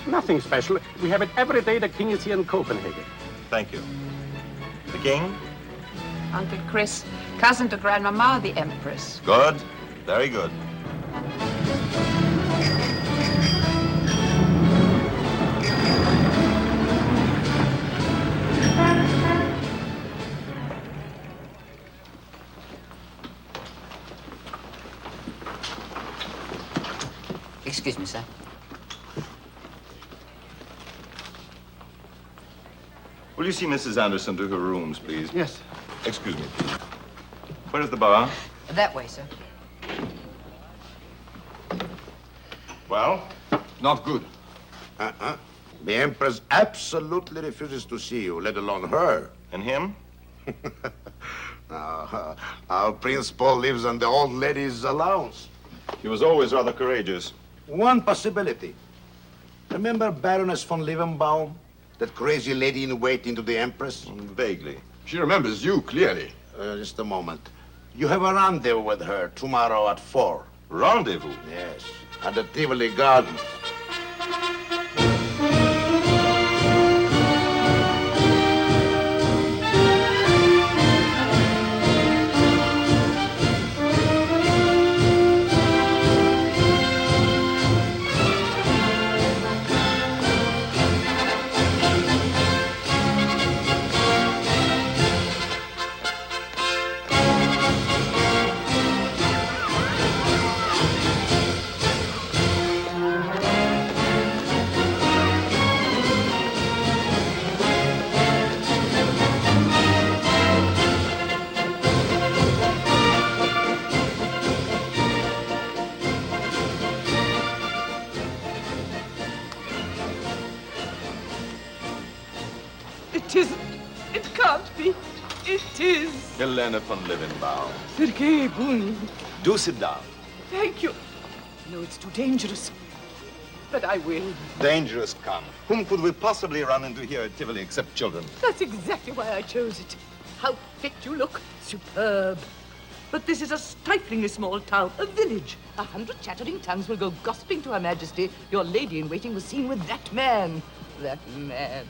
Nothing special. We have it every day the king is here in Copenhagen. Thank you. The king? Uncle Chris, cousin to Grandmama, the empress. Good. Very good. Excuse me, sir. Will you see Mrs. Anderson to her rooms, please? Yes. Excuse me, please. Where is the bar? That way, sir. Well? Not good. The Empress absolutely refuses to see you, let alone her. And him? Our Prince Paul lives on the old lady's allowance. He was always rather courageous. One possibility. Remember Baroness von Liebenbaum? That crazy lady in waiting to the Empress? Vaguely. She remembers you, clearly. Just a moment. You have a rendezvous with her tomorrow at 4. Rendezvous? Yes, at the Tivoli Gardens. It isn't. It can't be. It is. Helena von Liebenbaum. Sergei Bunin. Do sit down. Thank you. No, it's too dangerous. But I will. Dangerous come. Whom could we possibly run into here at Tivoli except children? That's exactly why I chose it. How fit you look. Superb. But this is a stiflingly small town, a village. 100 chattering tongues will go gossiping to Her Majesty. Your lady-in-waiting was seen with that man. That man.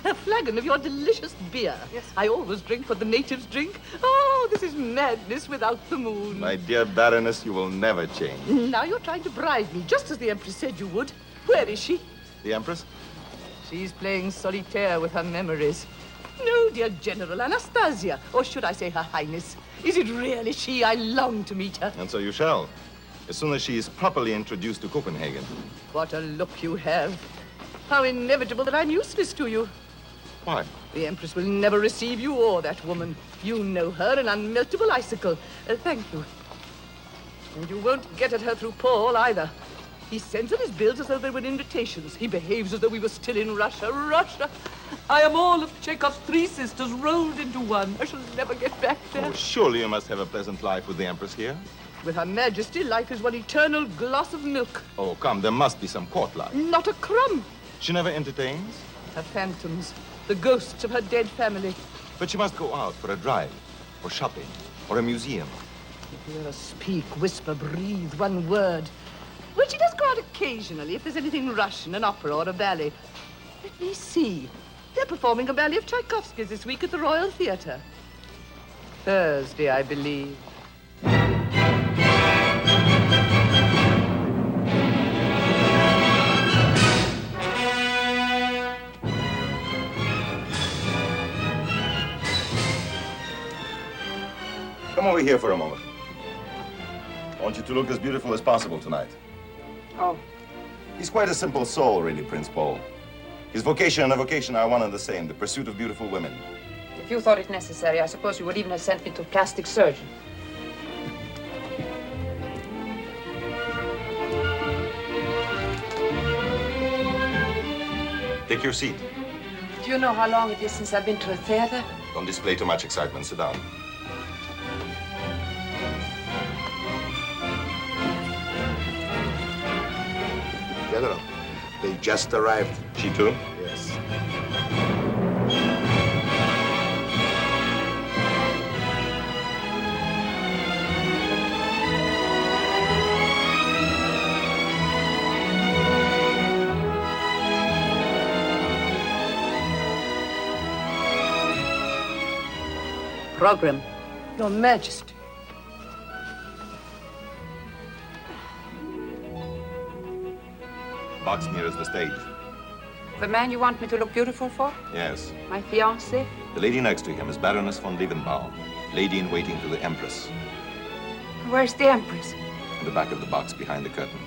A flagon of your delicious beer. Yes. I always drink what the natives drink. Oh, this is madness without the moon. My dear Baroness, you will never change. Now you're trying to bribe me, just as the Empress said you would. Where is she? The Empress? She's playing solitaire with her memories. No, dear General, Anastasia, or should I say Her Highness. Is it really she? I long to meet her. And so you shall, as soon as she is properly introduced to Copenhagen. What a look you have. How inevitable that I'm useless to you. Why? The Empress will never receive you or that woman. You know her, an unmeltable icicle. Thank you. And you won't get at her through Paul, either. He sends her his bills as though they were invitations. He behaves as though we were still in Russia. Russia! I am all of Chekhov's 3 sisters rolled into one. I shall never get back there. Oh, surely you must have a pleasant life with the Empress here. With Her Majesty, life is one eternal glass of milk. Oh, come, there must be some court life. Not a crumb. She never entertains? Her phantoms, the ghosts of her dead family. But she must go out for a drive, or shopping, or a museum. If you ever speak, whisper, breathe one word. Well, she does go out occasionally if there's anything Russian, an opera or a ballet. Let me see. They're performing a ballet of Tchaikovsky's this week at the Royal Theatre. Thursday, I believe. Come over here for a moment. I want you to look as beautiful as possible tonight. Oh. He's quite a simple soul, really, Prince Paul. His vocation and avocation are one and the same, the pursuit of beautiful women. If you thought it necessary, I suppose you would even have sent me to a plastic surgeon. Take your seat. Do you know how long it is since I've been to a theater? Don't display too much excitement. Sit down. General, they just arrived. She too? Yes. program. Your Majesty. Box nearest the stage. The man you want me to look beautiful for? Yes. My fiancé? The lady next to him is Baroness von Liebenbaum, lady in waiting to the Empress. Where's the Empress? In the back of the box behind the curtain.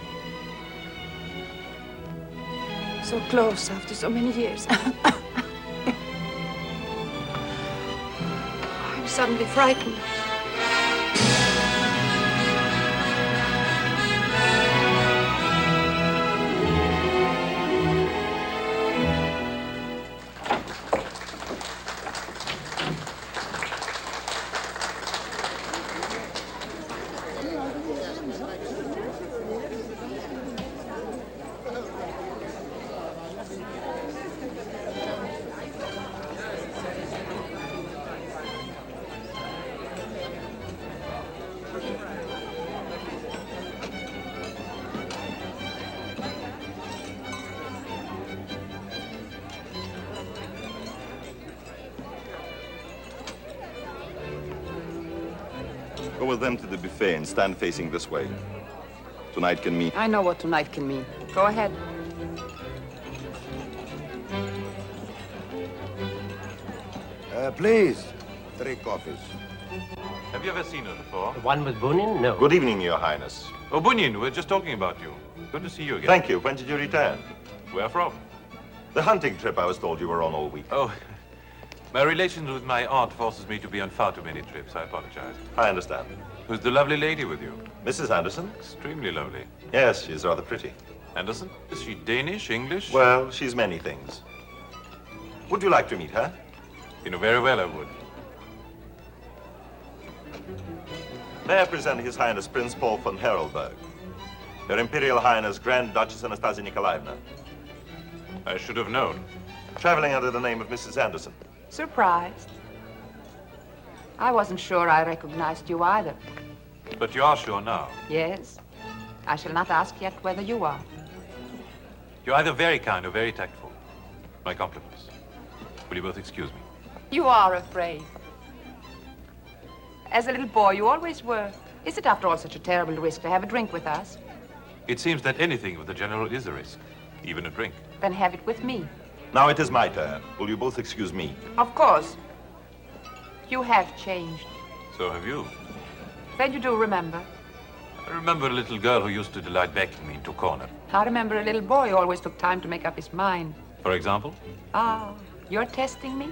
So close after so many years. I'm suddenly frightened. Go with them to the buffet and stand facing this way. Tonight can mean. I know what tonight can mean. Go ahead. Please, 3 coffees. Have you ever seen her before? The one with Bunin? No. Good evening, Your Highness. Oh, Bunyan, we're just talking about you. Good to see you again. Thank you. When did you return? Where from? The hunting trip I was told you were on all week. Oh, my relations with my aunt forces me to be on far too many trips. I apologize. I understand. Who's the lovely lady with you? Mrs. Anderson? Extremely lovely. Yes, she's rather pretty. Anderson? Is she Danish, English? Well, she's many things. Would you like to meet her? You know very well I would. May I present His Highness Prince Paul von Herolberg, Her Imperial Highness Grand Duchess Anastasia Nikolaevna. I should have known. Traveling under the name of Mrs. Anderson. Surprised. I wasn't sure I recognized you either. But you are sure now. Yes. I shall not ask yet whether you are. You're either very kind or very tactful. My compliments. Will you both excuse me? You are afraid. As a little boy, you always were. Is it, after all, such a terrible risk to have a drink with us? It seems that anything with the General is a risk, even a drink. Then have it with me. Now it is my turn. Will you both excuse me? Of course. You have changed. So have you. Then you do remember. I remember a little girl who used to delight backing me into a corner. I remember a little boy who always took time to make up his mind. For example? Ah, you're testing me?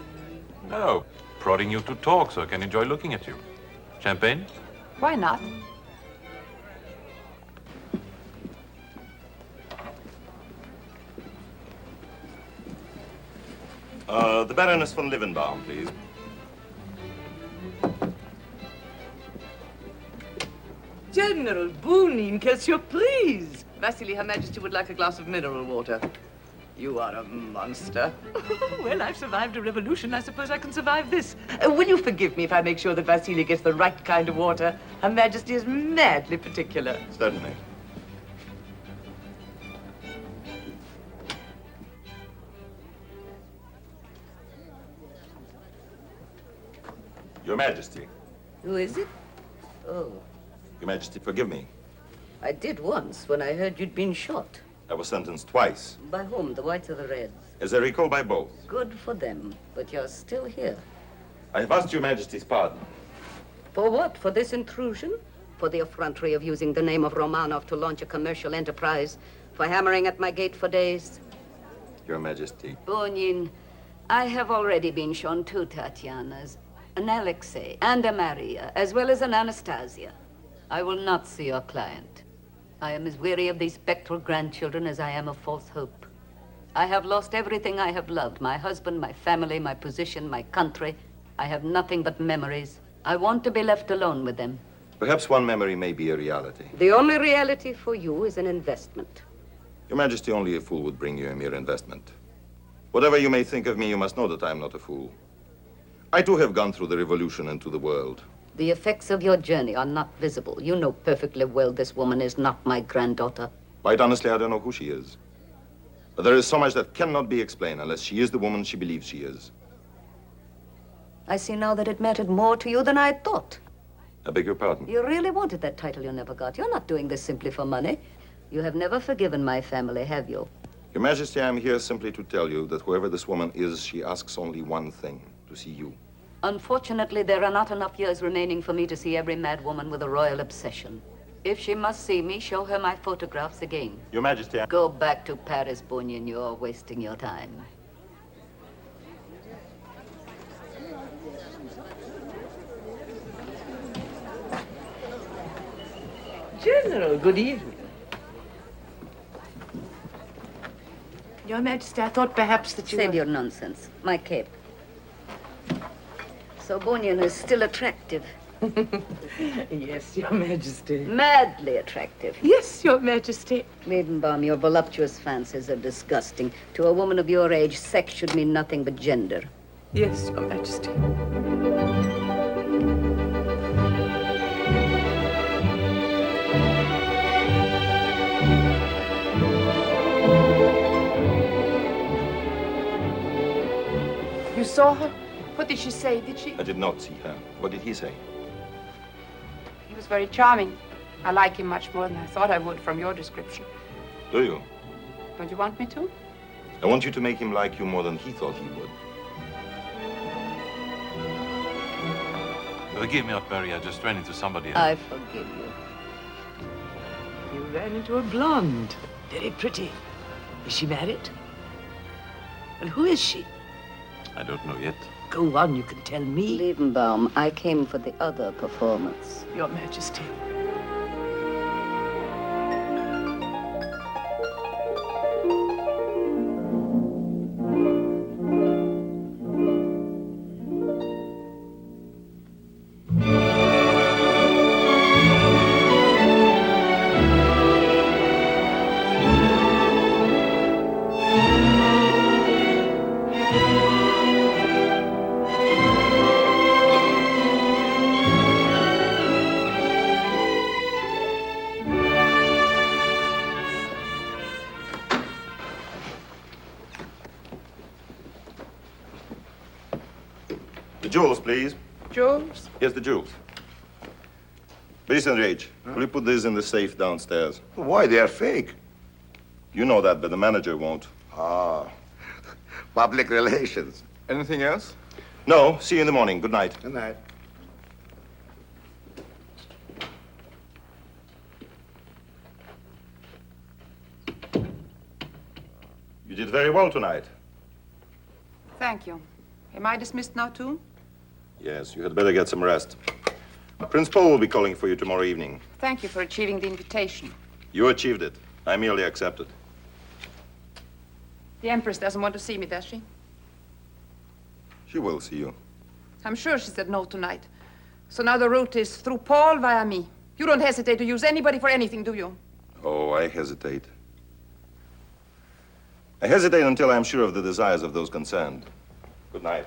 No, prodding you to talk so I can enjoy looking at you. Champagne? Why not? The Baroness von Liebenbaum, please. General Bunin, quelle surprise! Vasily, Her Majesty would like a glass of mineral water. You are a monster. Well, I've survived a revolution. I suppose I can survive this. Will you forgive me if I make sure that Vasily gets the right kind of water? Her Majesty is madly particular. Certainly. Your Majesty. Who is it? Oh, Your Majesty, forgive me. I did once when I heard you'd been shot. I was sentenced twice. By whom, the Whites or the Reds? As I recall, by both. Good for them, but you're still here. I have asked Your Majesty's pardon. For what? For this intrusion? For the effrontery of using the name of Romanov to launch a commercial enterprise? For hammering at my gate for days? Your Majesty. Bunin, I have already been shown 2 Tatianas, an Alexei and a Maria, as well as an Anastasia. I will not see your client. I am as weary of these spectral grandchildren as I am of false hope. I have lost everything I have loved, my husband, my family, my position, my country. I have nothing but memories. I want to be left alone with them. Perhaps one memory may be a reality. The only reality for you is an investment. Your Majesty, only a fool would bring you a mere investment. Whatever you may think of me, you must know that I am not a fool. I too have gone through the revolution and to the world. The effects of your journey are not visible. You know perfectly well this woman is not my granddaughter. Quite honestly, I don't know who she is. But there is so much that cannot be explained unless she is the woman she believes she is. I see now that it mattered more to you than I had thought. I beg your pardon? You really wanted that title you never got. You're not doing this simply for money. You have never forgiven my family, have you? Your Majesty, I'm here simply to tell you that whoever this woman is, she asks only one thing, to see you. Unfortunately, there are not enough years remaining for me to see every mad woman with a royal obsession. If she must see me, show her my photographs again. Your Majesty, Go back to Paris, Bunyan. You're wasting your time. General, good evening. Your Majesty, I thought perhaps that you... Save your nonsense. My cape. So Bunyan is still attractive. Yes, Your Majesty. Madly attractive. Yes, Your Majesty. Liebenbaum, your voluptuous fancies are disgusting. To a woman of your age, sex should mean nothing but gender. Yes, Your Majesty. You saw her? What did she say? Did she? I did not see her. What did he say? He was very charming. I like him much more than I thought I would from your description. Do you? Don't you want me to? I want you to make him like you more than he thought he would. Forgive me, Aunt Mary, I just ran into somebody else. I forgive you. You ran into a blonde. Very pretty. Is she married? And who is she? I don't know yet. Go on, you can tell me. Liebenbaum, I came for the other performance. Your Majesty. Jewels, please. Jewels? Yes, the jewels. Beast Rage, will you put these in the safe downstairs? Why? They are fake. You know that, but the manager won't. Ah, public relations. Anything else? No. See you in the morning. Good night. Good night. You did very well tonight. Thank you. Am I dismissed now, too? Yes, you had better get some rest. Prince Paul will be calling for you tomorrow evening. Thank you for achieving the invitation. You achieved it. I merely accepted. The Empress doesn't want to see me, does she? She will see you. I'm sure she said no tonight. So now the route is through Paul via me. You don't hesitate to use anybody for anything, do you? Oh, I hesitate. I hesitate until I'm sure of the desires of those concerned. Good night.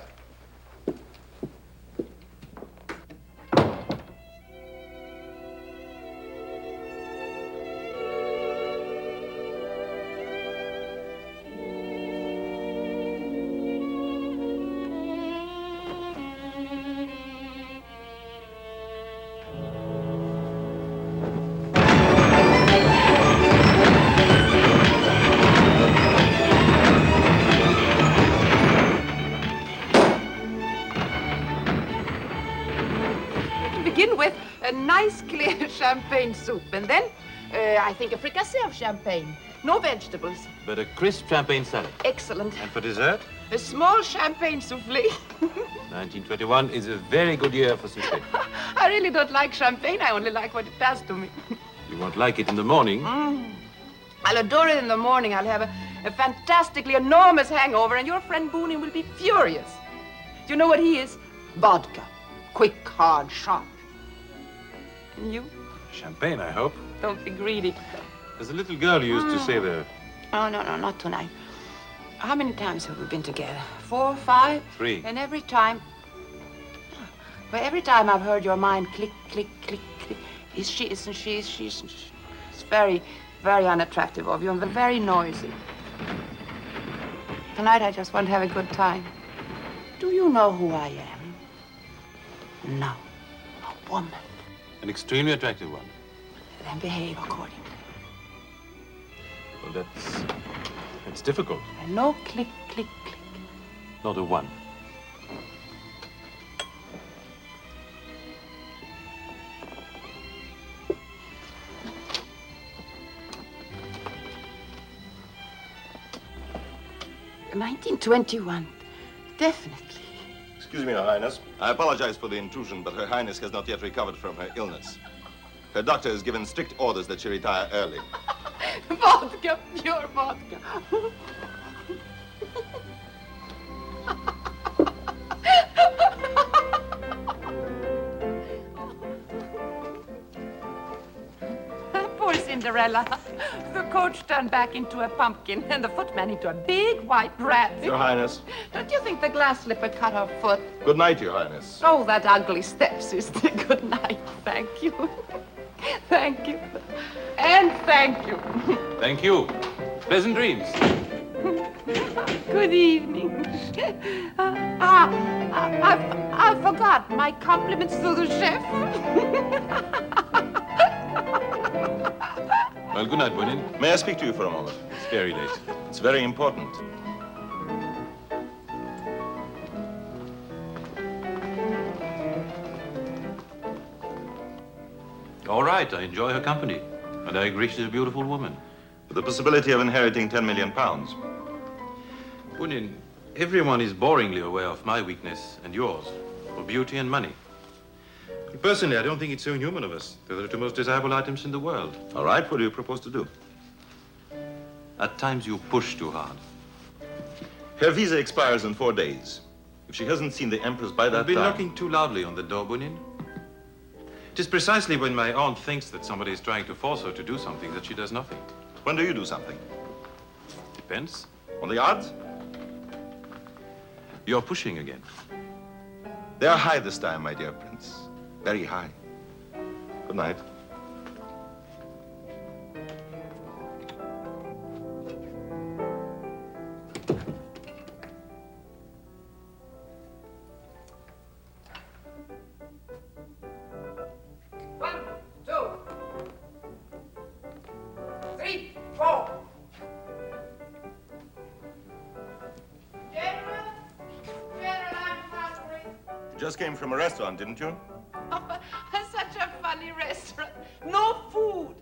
Begin with a nice clear champagne soup, and then I think a fricassee of champagne. No vegetables. But a crisp champagne salad. Excellent. And for dessert? A small champagne souffle. 1921 is a very good year for souffle. I really don't like champagne. I only like what it does to me. You won't like it in the morning. I'll adore it in the morning. I'll have a fantastically enormous hangover, and your friend Boonin will be furious. Do you know what he is? Vodka. Quick, hard, sharp. And you? Champagne, I hope. Don't be greedy. There's a little girl you used to say there. Oh, no, not tonight. How many times have we been together? 4, 5? 3. And every time... Well, every time I've heard your mind click, click, click, click. Is she, isn't she, she's... It's very, very unattractive of you and very noisy. Tonight I just want to have a good time. Do you know who I am? No, a woman. An extremely attractive one. Then behave accordingly. Well, that's difficult. No click, click, click. Not a one. $19.21. Definitely. Excuse me, Your Highness. I apologize for the intrusion, but Her Highness has not yet recovered from her illness. Her doctor has given strict orders that she retire early. Vodka, pure vodka. Poor Cinderella. The coach turned back into a pumpkin and the footman into a big white rat. Your Highness. Don't you think the glass slipper cut her foot? Good night, Your Highness. Oh, that ugly stepsister. Good night. Thank you. Thank you. And thank you. Thank you. Pleasant dreams. Good evening. I forgot my compliments to the chef. Well, good night, Bonin. May I speak to you for a moment? It's very late. It's very important. All right, I enjoy her company. And I agree she's a beautiful woman. With the possibility of inheriting 10 million pounds. Bunin, everyone is boringly aware of my weakness and yours for beauty and money. Personally, I don't think it's so inhuman of us. They're the two most desirable items in the world. All right, what do you propose to do? At times you push too hard. Her visa expires in 4 days. If she hasn't seen the Empress by that You've been time... knocking too loudly on the door, Bunin. It is precisely when my aunt thinks that somebody is trying to force her to do something that she does nothing. When do you do something? Depends. On the odds? You're pushing again. They are high this time, my dear Prince. Very high. Good night. You just came from a restaurant, didn't you? Such a funny restaurant. No food.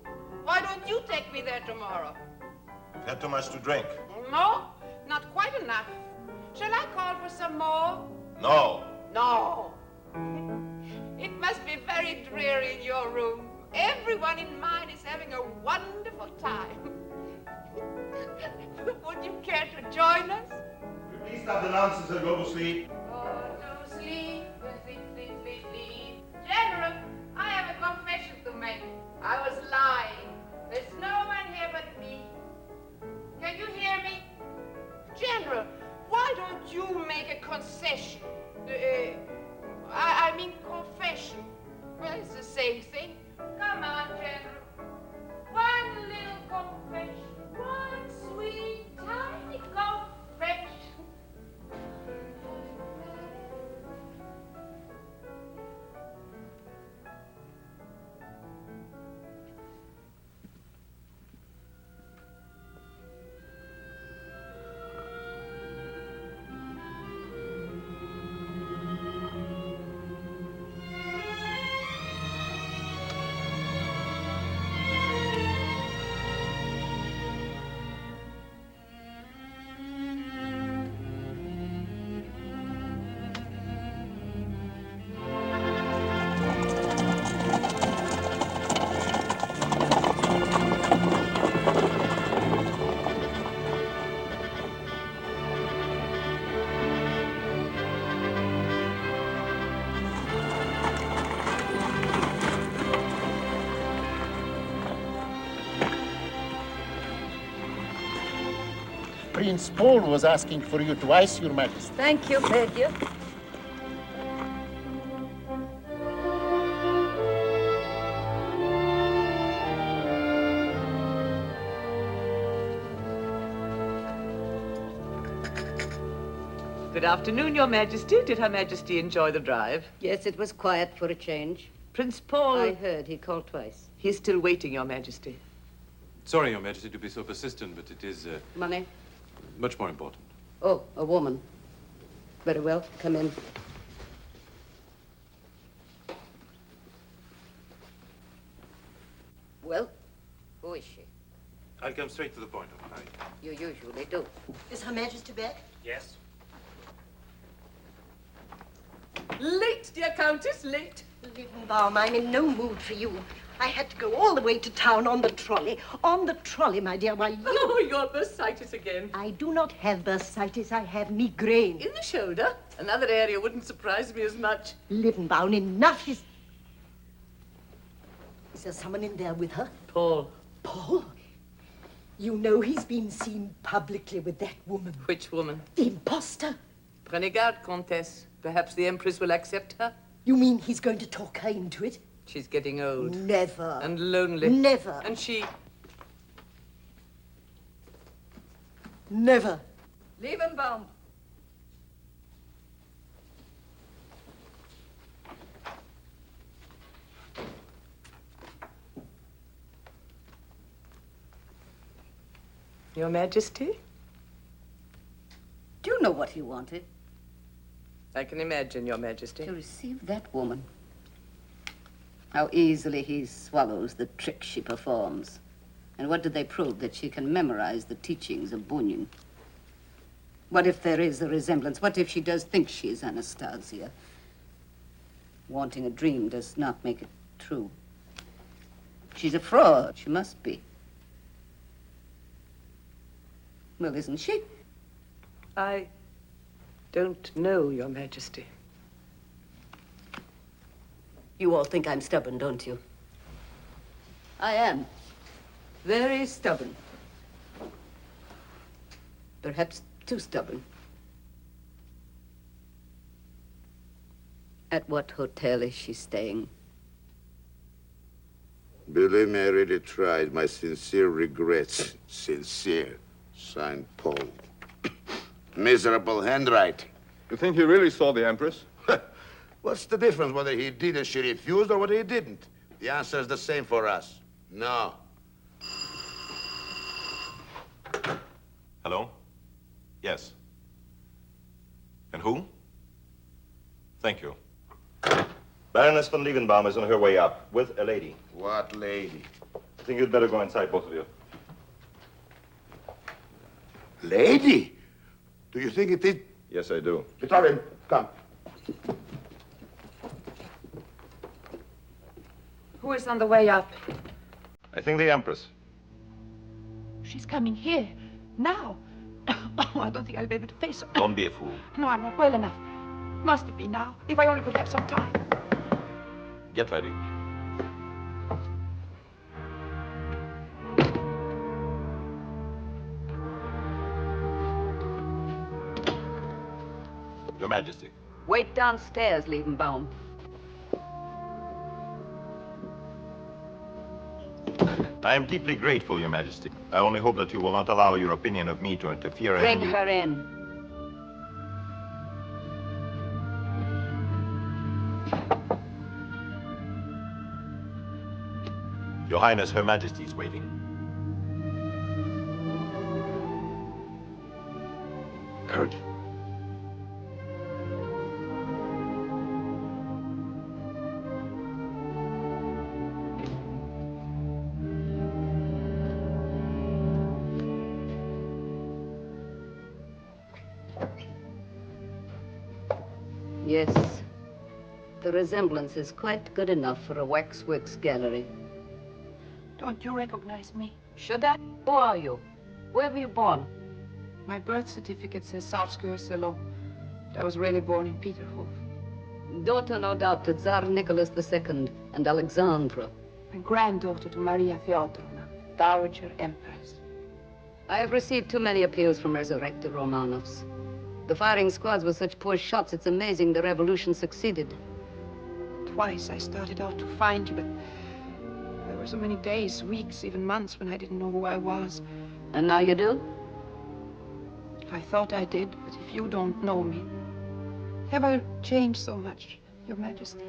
Why don't you take me there tomorrow? You've had too much to drink. No, not quite enough. Shall I call for some more? No. No. It must be very dreary in your room. Everyone in mine is having a wonderful time. Would you care to join us? Please stop the nonsense and go to sleep. Go to sleep, sleep, sleep, sleep, sleep. General, I have a confession to make. I was lying. There's no one here but me. Can you hear me? General, why don't you make a concession? I mean confession. Well, it's the same thing. Come on, General. One little confession. One sweet, tiny confession. Prince Paul was asking for you twice, Your Majesty. Thank you, thank you. Good afternoon, Your Majesty. Did Her Majesty enjoy the drive? Yes, it was quiet for a change. Prince Paul... I heard he called twice. He's still waiting, Your Majesty. Sorry, Your Majesty, to be so persistent, but it is Money? much more important. Oh, a woman. Very well, come in. Well, who is she? I'll come straight to the point, Your Majesty. You usually do. Is Her Majesty back? Yes. Late, dear Countess, late. Liebenbaum, I'm in no mood for you. I had to go all the way to town on the trolley. On the trolley, my dear. Why, you... Oh, your bursitis again. I do not have bursitis. I have migraine. In the shoulder? Another area wouldn't surprise me as much. Liebenbaum, enough is... Is there someone in there with her? Paul. Paul? You know he's been seen publicly with that woman. Which woman? The imposter. Prenez garde, Comtesse. Perhaps the Empress will accept her. You mean he's going to talk her into it? She's getting old. Never. And lonely. Never. And she... Never. Liebenbaum. Your Majesty? Do you know what he wanted? I can imagine, Your Majesty. To receive that woman. How easily he swallows the trick she performs. And what do they prove? That she can memorize the teachings of Bunin. What if there is a resemblance? What if she does think she is Anastasia? Wanting a dream does not make it true. She's a fraud. She must be. Well, isn't she? I don't know, Your Majesty. You all think I'm stubborn, don't you? I am. Very stubborn. Perhaps too stubborn. At what hotel is she staying? Believe me, I really tried. My sincere regrets. Sincere. Signed Paul. Miserable handwriting. You think he really saw the Empress? What's the difference whether he did as she refused or whether he didn't? The answer is the same for us. No. Hello? Yes. And who? Thank you. Baroness von Liebenbaum is on her way up with a lady. What lady? I think you'd better go inside, both of you. Lady? Do you think it is? Yes, I do. Victorian, come. Who is on the way up? I think the Empress. She's coming here. Now. Oh, I don't think I'll be able to face her. Don't be a fool. No, I'm not well enough. Must it be now? If I only could have some time. Get ready. Your Majesty. Wait downstairs, Liebenbaum. I am deeply grateful, Your Majesty. I only hope that you will not allow your opinion of me to interfere Bring in... her in. Your Highness, Her Majesty is waiting. Good. Yes. The resemblance is quite good enough for a waxworks gallery. Don't you recognize me? Should I? Who are you? Where were you born? My birth certificate says Salzgitter-Salon. I was really born in Peterhof. Daughter, no doubt, to Tsar Nicholas II and Alexandra. And granddaughter to Maria Fyodorovna, Dowager Empress. I have received too many appeals from resurrected Romanovs. The firing squads were such poor shots, it's amazing the revolution succeeded. Twice I started out to find you, but there were so many days, weeks, even months when I didn't know who I was. And now you do? I thought I did, but if you don't know me... Have I changed so much, Your Majesty?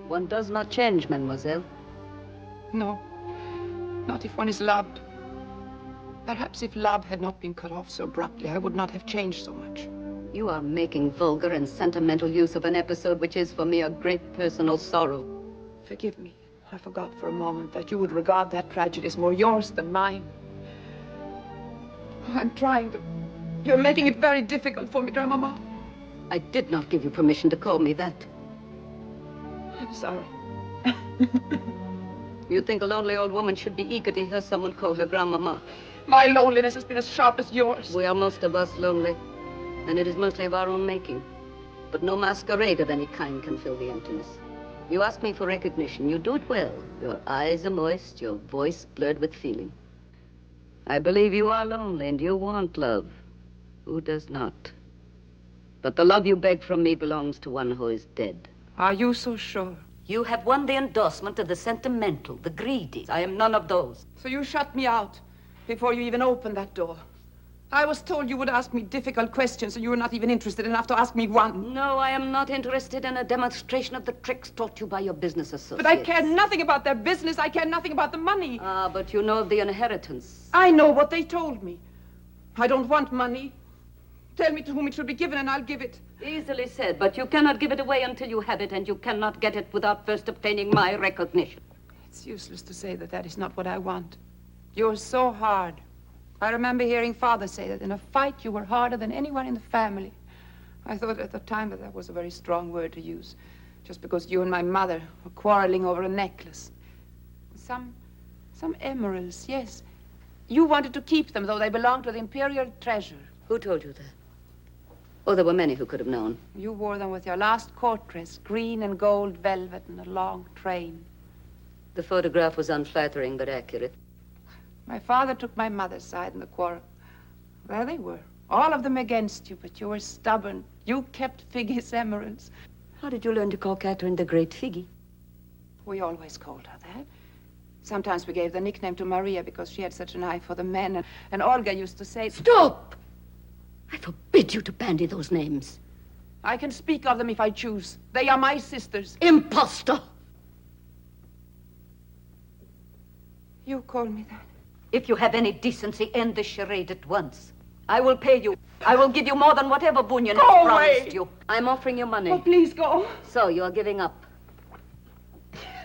One does not change, mademoiselle. No. Not if one is loved. Perhaps if love had not been cut off so abruptly, I would not have changed so much. You are making vulgar and sentimental use of an episode which is for me a great personal sorrow. Forgive me. I forgot for a moment that you would regard that tragedy as more yours than mine. I'm trying to... You're making it very difficult for me, dear Mama. I did not give you permission to call me that. I'm sorry. You think a lonely old woman should be eager to hear someone call her grandmama? My loneliness has been as sharp as yours. We are most of us lonely, and it is mostly of our own making. But no masquerade of any kind can fill the emptiness. You ask me for recognition. You do it well. Your eyes are moist, your voice blurred with feeling. I believe you are lonely and you want love. Who does not? But the love you beg from me belongs to one who is dead. Are you so sure? You have won the endorsement of the sentimental, the greedy. I am none of those. So you shut me out before you even opened that door. I was told you would ask me difficult questions, and you were not even interested enough to ask me one. No, I am not interested in a demonstration of the tricks taught you by your business associates. But I care nothing about their business. I care nothing about the money. Ah, but you know of the inheritance. I know what they told me. I don't want money. Tell me to whom it should be given, and I'll give it. Easily said, but you cannot give it away until you have it, and you cannot get it without first obtaining my recognition. It's useless to say that that is not what I want. You're so hard. I remember hearing Father say that in a fight you were harder than anyone in the family. I thought at the time that was a very strong word to use, just because you and my mother were quarreling over a necklace. Some emeralds, yes. You wanted to keep them, though they belonged to the imperial treasure. Who told you that? Oh, there were many who could have known. You wore them with your last court dress, green and gold velvet and a long train. The photograph was unflattering but accurate. My father took my mother's side in the quarrel. There they were, all of them against you, but you were stubborn. You kept Figgy's emeralds. How did you learn to call Catherine the Great Figgy? We always called her that. Sometimes we gave the nickname to Maria because she had such an eye for the men, and Olga used to say... Stop! I forbid you to bandy those names. I can speak of them if I choose. They are my sisters. Imposter! You call me that? If you have any decency, end this charade at once. I will pay you. I will give you more than whatever Bunyan has promised you. I'm offering you money. Oh, please go. So you are giving up.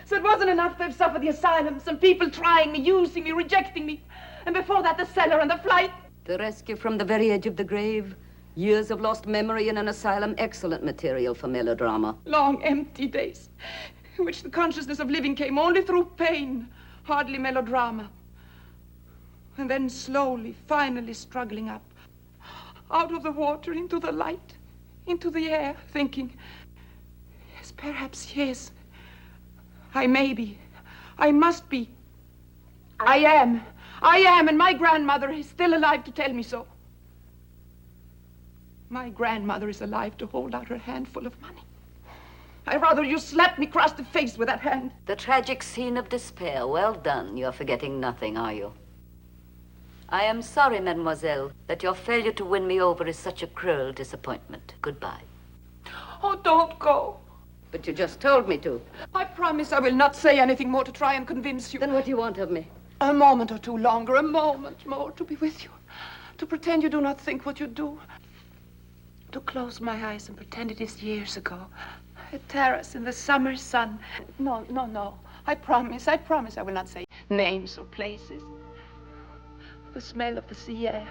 So it wasn't enough to have suffered the asylum, some people trying me, using me, rejecting me. And before that, the cellar and the flight. The rescue from the very edge of the grave. Years of lost memory in an asylum. Excellent material for melodrama. Long, empty days in which the consciousness of living came only through pain. Hardly melodrama. And then slowly, finally struggling up. Out of the water, into the light, into the air, thinking, yes, perhaps, yes. I may be. I must be. I am, and my grandmother is still alive to tell me so. My grandmother is alive to hold out her handful of money. I'd rather you slapped me across the face with that hand. The tragic scene of despair. Well done. You're forgetting nothing, are you? I am sorry, mademoiselle, that your failure to win me over is such a cruel disappointment. Goodbye. Oh, don't go. But you just told me to. I promise I will not say anything more to try and convince you. Then what do you want of me? A moment or two longer, a moment more to be with you. To pretend you do not think what you do. To close my eyes and pretend it is years ago. A terrace in the summer sun. No. I promise I will not say names or places. The smell of the sea air,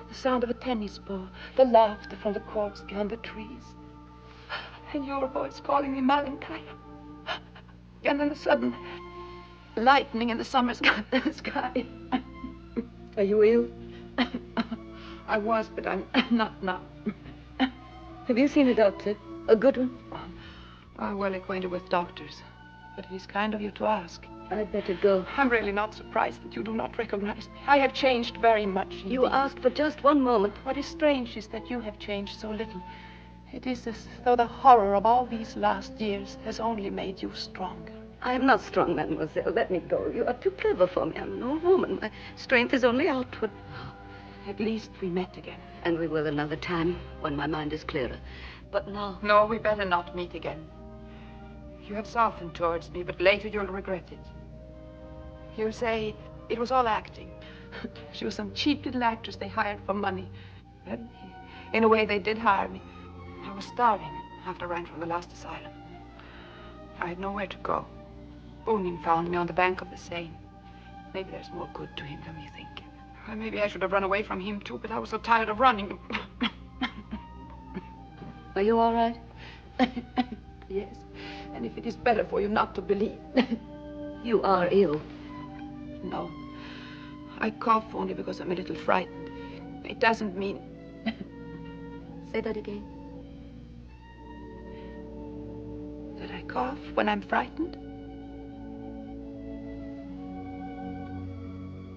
the sound of a tennis ball, the laughter from the courts beyond the trees, and your voice calling me Malachi. And then the sudden lightning in the summer sky. Are you ill? I was, but I'm not now. Have you seen a doctor? A good one? I'm well acquainted with doctors, but it is kind of you to ask. I'd better go. I'm really not surprised that you do not recognize me. I have changed very much. Indeed. You asked for just one moment. What is strange is that you have changed so little. It is as though the horror of all these last years has only made you stronger. I am not strong, mademoiselle. Let me go. You are too clever for me. I'm an old woman. My strength is only outward. At least we met again. And we will another time when my mind is clearer. But now... No, we better not meet again. You have softened towards me, but later you'll regret it. You'll say it was all acting. She was some cheap little actress they hired for money. And in a way, they did hire me. I was starving after I ran from the last asylum. I had nowhere to go. Boonin found me on the bank of the Seine. Maybe there's more good to him than you think. Well, maybe I should have run away from him, too, but I was so tired of running. Are you all right? Yes. And if it is better for you not to believe. You are ill. No. I cough only because I'm a little frightened. It doesn't mean... Say that again. That I cough when I'm frightened?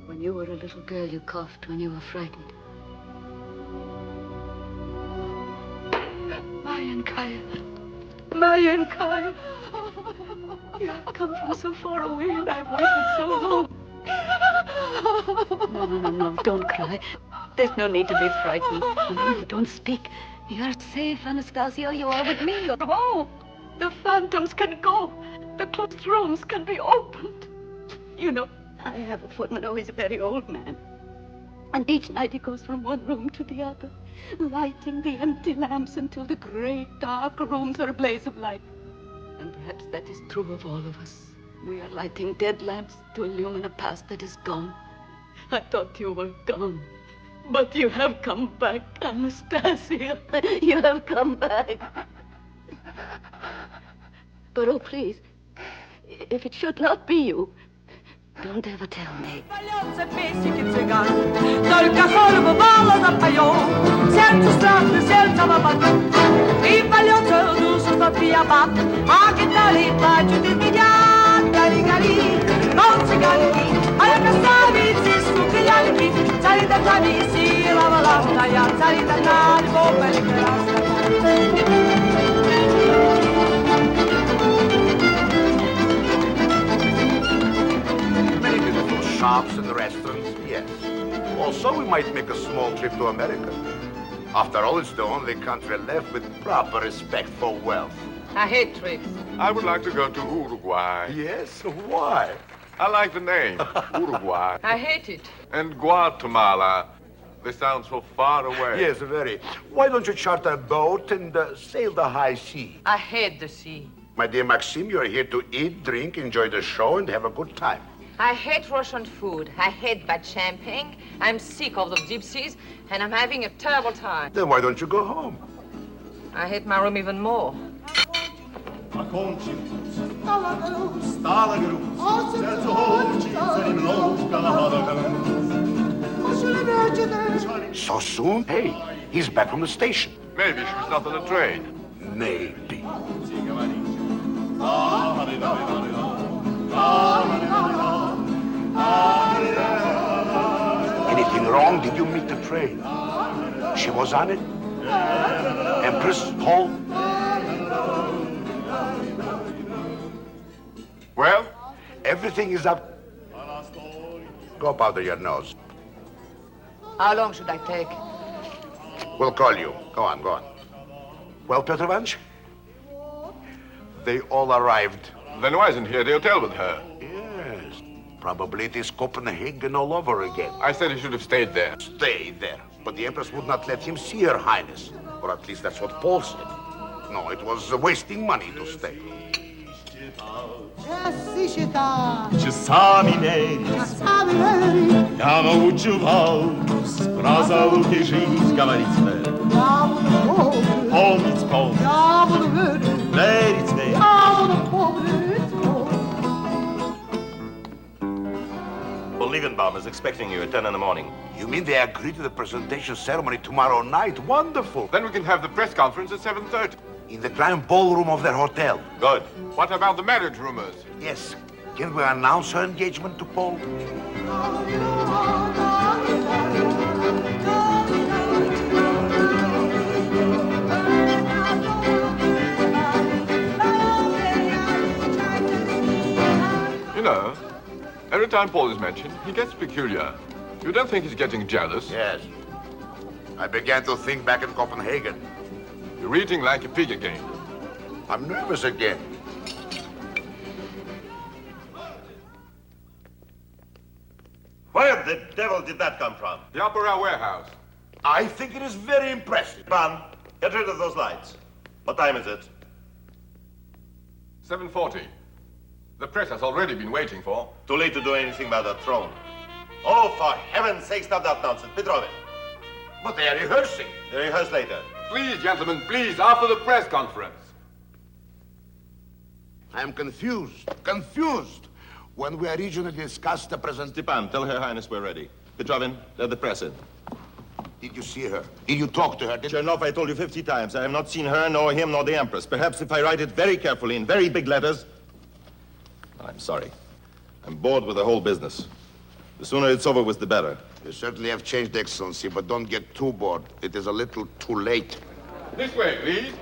When you were a little girl, you coughed when you were frightened. Marian Kaya. Marian Kaya. You have come from so far away and I've waited so long. No, don't cry. There's no need to be frightened. No, don't speak. You're safe, Anastasia. You are with me. You're home. The phantoms can go. The closed rooms can be opened. You know, I have a footman who is a very old man. And each night he goes from one room to the other, lighting the empty lamps until the great dark rooms are a blaze of light. And perhaps that is true of all of us. We are lighting dead lamps to illumine a past that is gone. I thought you were gone. But you have come back, Anastasia. You have come back. But oh, please, if it should not be you, don't ever tell me. Shops and restaurants, yes. Also, we might make a small trip to America. After all, it's the only country left with proper respect for wealth. I hate trips. I would like to go to Uruguay. Yes? Why? I like the name, Uruguay. I hate it. And Guatemala. They sound so far away. Yes, very. Why don't you charter a boat and sail the high sea? I hate the sea. My dear Maxime, you're here to eat, drink, enjoy the show, and have a good time. I hate Russian food. I hate bad champagne. I'm sick of the gypsies, and I'm having a terrible time. Then why don't you go home? I hate my room even more. So soon? Hey, he's back from the station. Maybe she was not on the train. Maybe. Anything wrong? Did you meet the train? She was on it? Empress, Paul? Well? Everything is up. Go powder your nose. How long should I take? We'll call you. Go on, go on. Well, Petrovich? They all arrived. Then why isn't he at the hotel with her? Yes. Probably it is Copenhagen all over again. I said he should have stayed there. Stay there. But the Empress would not let him see Her Highness. Or at least that's what Paul said. No, it was wasting money to stay. Часами мерить, я научу вас про залуки жизнь говорить верить. Помнить, помнить, верить, верить. Liegenbaum is expecting you at 10 in the morning. You mean they agreed to the presentation ceremony tomorrow night? Wonderful. Then we can have the press conference at 7:30. In the grand ballroom of their hotel. Good. What about the marriage rumors? Yes. Can we announce her engagement to Paul? You know, every time Paul is mentioned, he gets peculiar. You don't think he's getting jealous? Yes. I began to think back in Copenhagen. You're eating like a pig again. I'm nervous again. Where the devil did that come from? The Opera Warehouse. I think it is very impressive. Ban, get rid of those lights. What time is it? 7:40. The press has already been waiting for. Too late to do anything about that throne. Oh, for heaven's sake, stop that nonsense. Petrovich. But they are rehearsing. They rehearse later. Please, gentlemen, please, after the press conference. I am confused. When we originally discussed the presentation. Stepan, tell Her Highness we're ready. Petrovin, let the press in. Did you see her? Did you talk to her? Chernov, I told you 50 times. I have not seen her, nor him, nor the Empress. Perhaps if I write it very carefully, in very big letters. I'm sorry. I'm bored with the whole business. The sooner it's over with, the better. You certainly have changed, Excellency, but don't get too bored. It is a little too late. This way, please.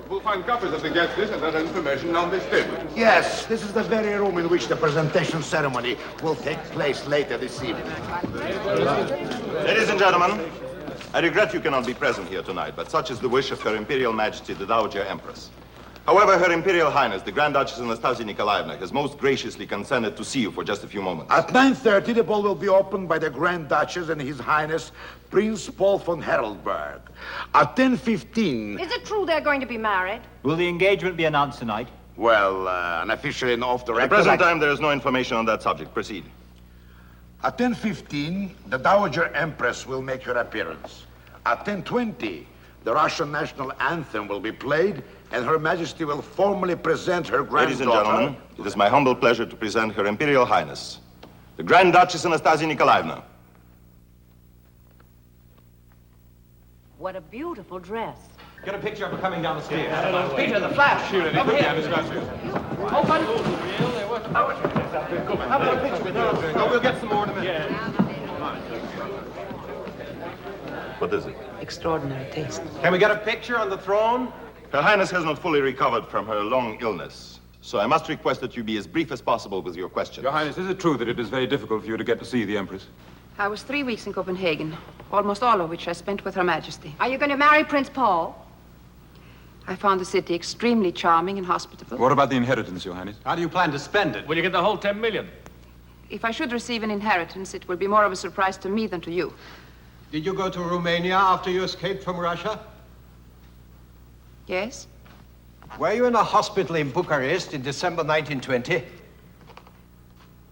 We'll find copies of the guest list and other information on this table. Yes, this is the very room in which the presentation ceremony will take place later this evening. Ladies and gentlemen, I regret you cannot be present here tonight, but such is the wish of Her Imperial Majesty, the Dowager Empress. However, Her Imperial Highness, the Grand Duchess Anastasia Nikolaevna, has most graciously consented to see you for just a few moments. At 9:30, the ball will be opened by the Grand Duchess and His Highness Prince Paul von Heraldberg. At 10:15... Is it true they're going to be married? Will the engagement be announced tonight? Well, unofficially and off the record... At the present time, there is no information on that subject. Proceed. At 10:15, the Dowager Empress will make her appearance. At 10:20, the Russian national anthem will be played, and Her Majesty will formally present her granddaughter... Ladies and gentlemen, it is my humble pleasure to present Her Imperial Highness, the Grand Duchess Anastasia Nikolaevna. What a beautiful dress. Get a picture of her coming down the stairs. Peter, the flash. Over here. Open. No, we'll get some more in a minute. What is it? Extraordinary taste. Can we get a picture on the throne? Her Highness has not fully recovered from her long illness, so I must request that you be as brief as possible with your questions. Your Highness, is it true that it is very difficult for you to get to see the Empress? I was 3 weeks in Copenhagen, almost all of which I spent with Her Majesty. Are you going to marry Prince Paul? I found the city extremely charming and hospitable. What about the inheritance, Your Highness? How do you plan to spend it? Will you get the whole 10 million? If I should receive an inheritance, it will be more of a surprise to me than to you. Did you go to Romania after you escaped from Russia? Yes? Were you in a hospital in Bucharest in December 1920?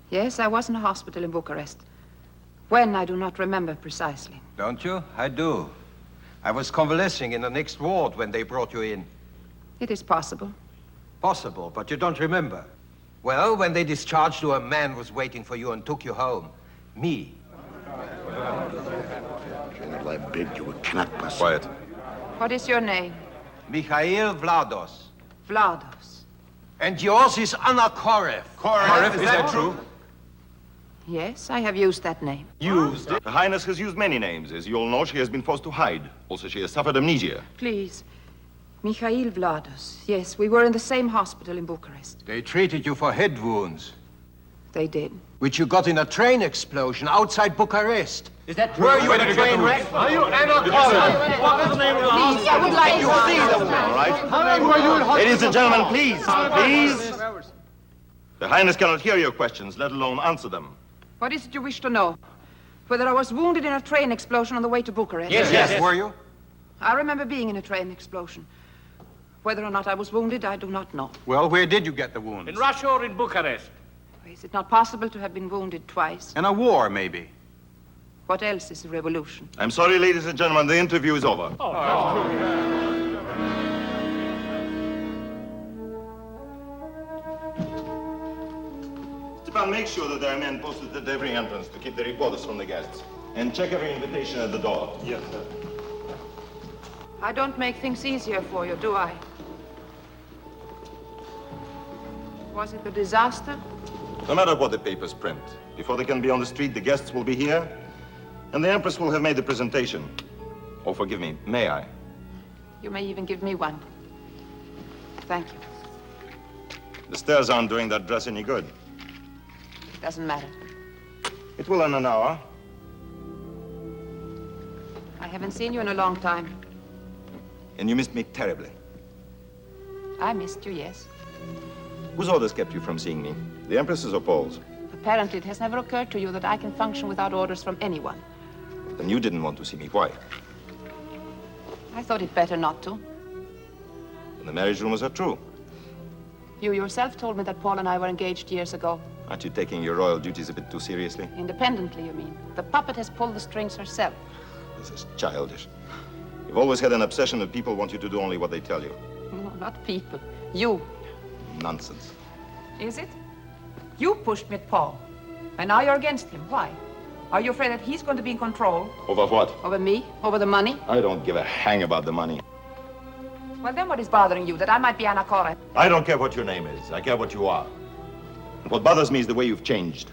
Yes, I was in a hospital in Bucharest. When, I do not remember precisely. Don't you? I do. I was convalescing in the next ward when they brought you in. It is possible. Possible, but you don't remember. Well, when they discharged you, a man was waiting for you and took you home. Me. General, I beg you, we cannot pass. Quiet. What is your name? Mikhail Vlados. Vlados. And yours is Anna Korev. Korev, is that true? Yes, I have used that name. Used it? Her Highness has used many names. As you all know, she has been forced to hide. Also, she has suffered amnesia. Please. Mikhail Vlados. Yes, we were in the same hospital in Bucharest. They treated you for head wounds. They did. Which you got in a train explosion outside Bucharest. Is that true? Were you in a train wreck? Are you Anna Korev? What is the name of the Please, I would like to see them. All right. Who are you in hospital? Ladies and gentlemen, please, please. Her Highness cannot hear your questions, let alone answer them. What is it you wish to know? Whether I was wounded in a train explosion on the way to Bucharest? Yes. Were you? I remember being in a train explosion. Whether or not I was wounded, I do not know. Well, where did you get the wounds? In Russia or in Bucharest? Is it not possible to have been wounded twice? In a war, maybe. What else is a revolution? I'm sorry, ladies and gentlemen, the interview is over. Stepan, make sure that there are men posted at every entrance to keep the reporters from the guests. And check every invitation at the door. Yes, sir. I don't make things easier for you, do I? Was it a disaster? No matter what the papers print, before they can be on the street, the guests will be here, and the Empress will have made the presentation. Oh, forgive me, may I? You may even give me one. Thank you. The stairs aren't doing that dress any good. Doesn't matter. It will in an hour. I haven't seen you in a long time. And you missed me terribly. I missed you, yes. Whose orders kept you from seeing me? The Empress's or Paul's? Apparently, it has never occurred to you that I can function without orders from anyone. Then you didn't want to see me. Why? I thought it better not to. And the marriage rumors are true. You yourself told me that Paul and I were engaged years ago. Aren't you taking your royal duties a bit too seriously? Independently, you mean? The puppet has pulled the strings herself. This is childish. You've always had an obsession that people want you to do only what they tell you. No, not people. You. Nonsense. Is it? You pushed me at Paul. And now you're against him. Why? Are you afraid that he's going to be in control? Over what? Over me? Over the money? I don't give a hang about the money. Well, then what is bothering you? That I might be Anna Korev? I don't care what your name is. I care what you are. And what bothers me is the way you've changed.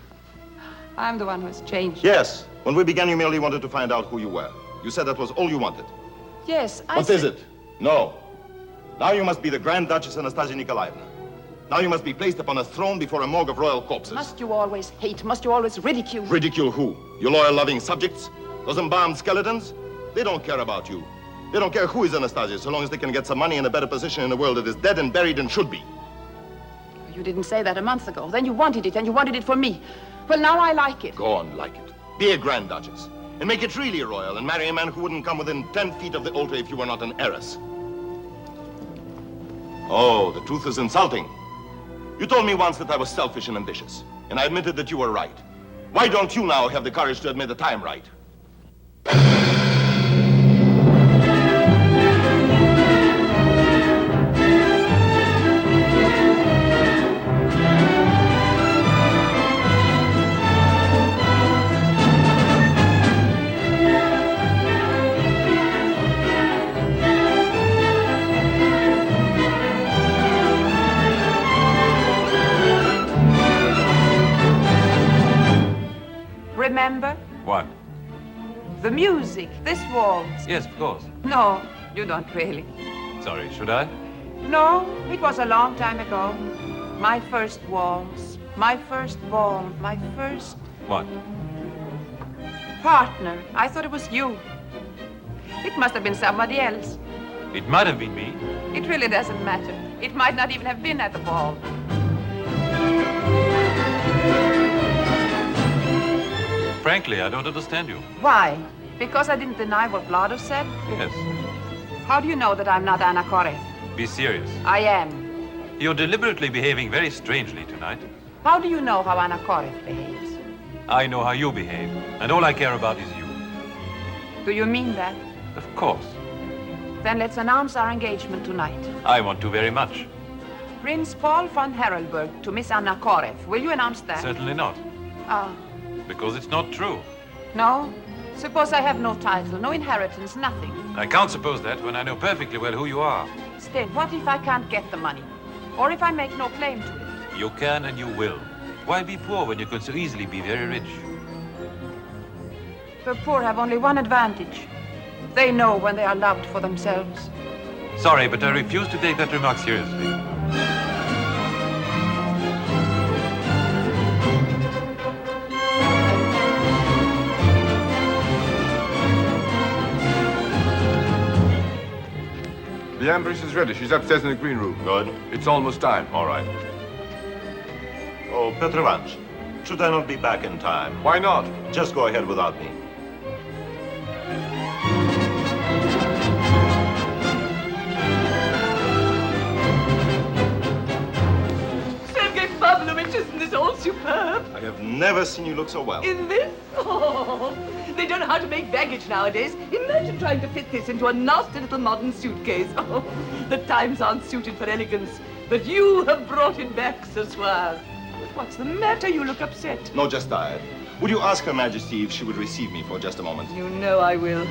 I'm the one who has changed. Yes. When we began, you merely wanted to find out who you were. You said that was all you wanted. Yes, I What is it? No. Now you must be the Grand Duchess Anastasia Nikolaevna. Now you must be placed upon a throne before a morgue of royal corpses. Must you always hate? Must you always ridicule? Ridicule who? Your loyal-loving subjects? Those embalmed skeletons? They don't care about you. They don't care who is Anastasia, so long as they can get some money and a better position in a world that is dead and buried and should be. You didn't say that a month ago. Then you wanted it, and you wanted it for me. Well, now I like it. Go on, like it. Be a Grand Duchess. And make it really royal, and marry a man who wouldn't come within 10 feet of the altar if you were not an heiress. Oh, the truth is insulting. You told me once that I was selfish and ambitious, and I admitted that you were right. Why don't you now have the courage to admit that I am right? Remember? What? The music, this waltz. Yes, of course. No, you don't really. Sorry, should I? No, it was a long time ago. My first waltz, my first ball, my first What? partner. I thought it was you. It must have been somebody else. It might have been me. It really doesn't matter. It might not even have been at the ball. Frankly, I don't understand you. Why? Because I didn't deny what Vlado said? Yes. How do you know that I'm not Anna Korev? Be serious. I am. You're deliberately behaving very strangely tonight. How do you know how Anna Korev behaves? I know how you behave, and all I care about is you. Do you mean that? Of course. Then let's announce our engagement tonight. I want to very much. Prince Paul von Harelberg to Miss Anna Korev. Will you announce that? Certainly not. Ah, Because it's not true. no? Suppose I have no title, no inheritance, nothing. I can't suppose that when I know perfectly well who you are. Still, what if I can't get the money? Or if I make no claim to it? You can and you will. Why be poor when you can so easily be very rich? The poor have only one advantage. They know when they are loved for themselves. Sorry, but I refuse to take that remark seriously. The Empress is ready. She's upstairs in the green room. Good. It's almost time. All right. Oh, Petrovich, should I not be back in time? Why not? Just go ahead without me. Sergei Pavlovich, isn't this all superb? I have never seen you look so well. In this? Oh, they don't know how to make baggage nowadays. Imagine trying to fit this into a nasty little modern suitcase. Oh, the times aren't suited for elegance, but you have brought it back, ce soir. What's the matter? You look upset. No, just tired. Would you ask Her Majesty if she would receive me for just a moment? You know I will.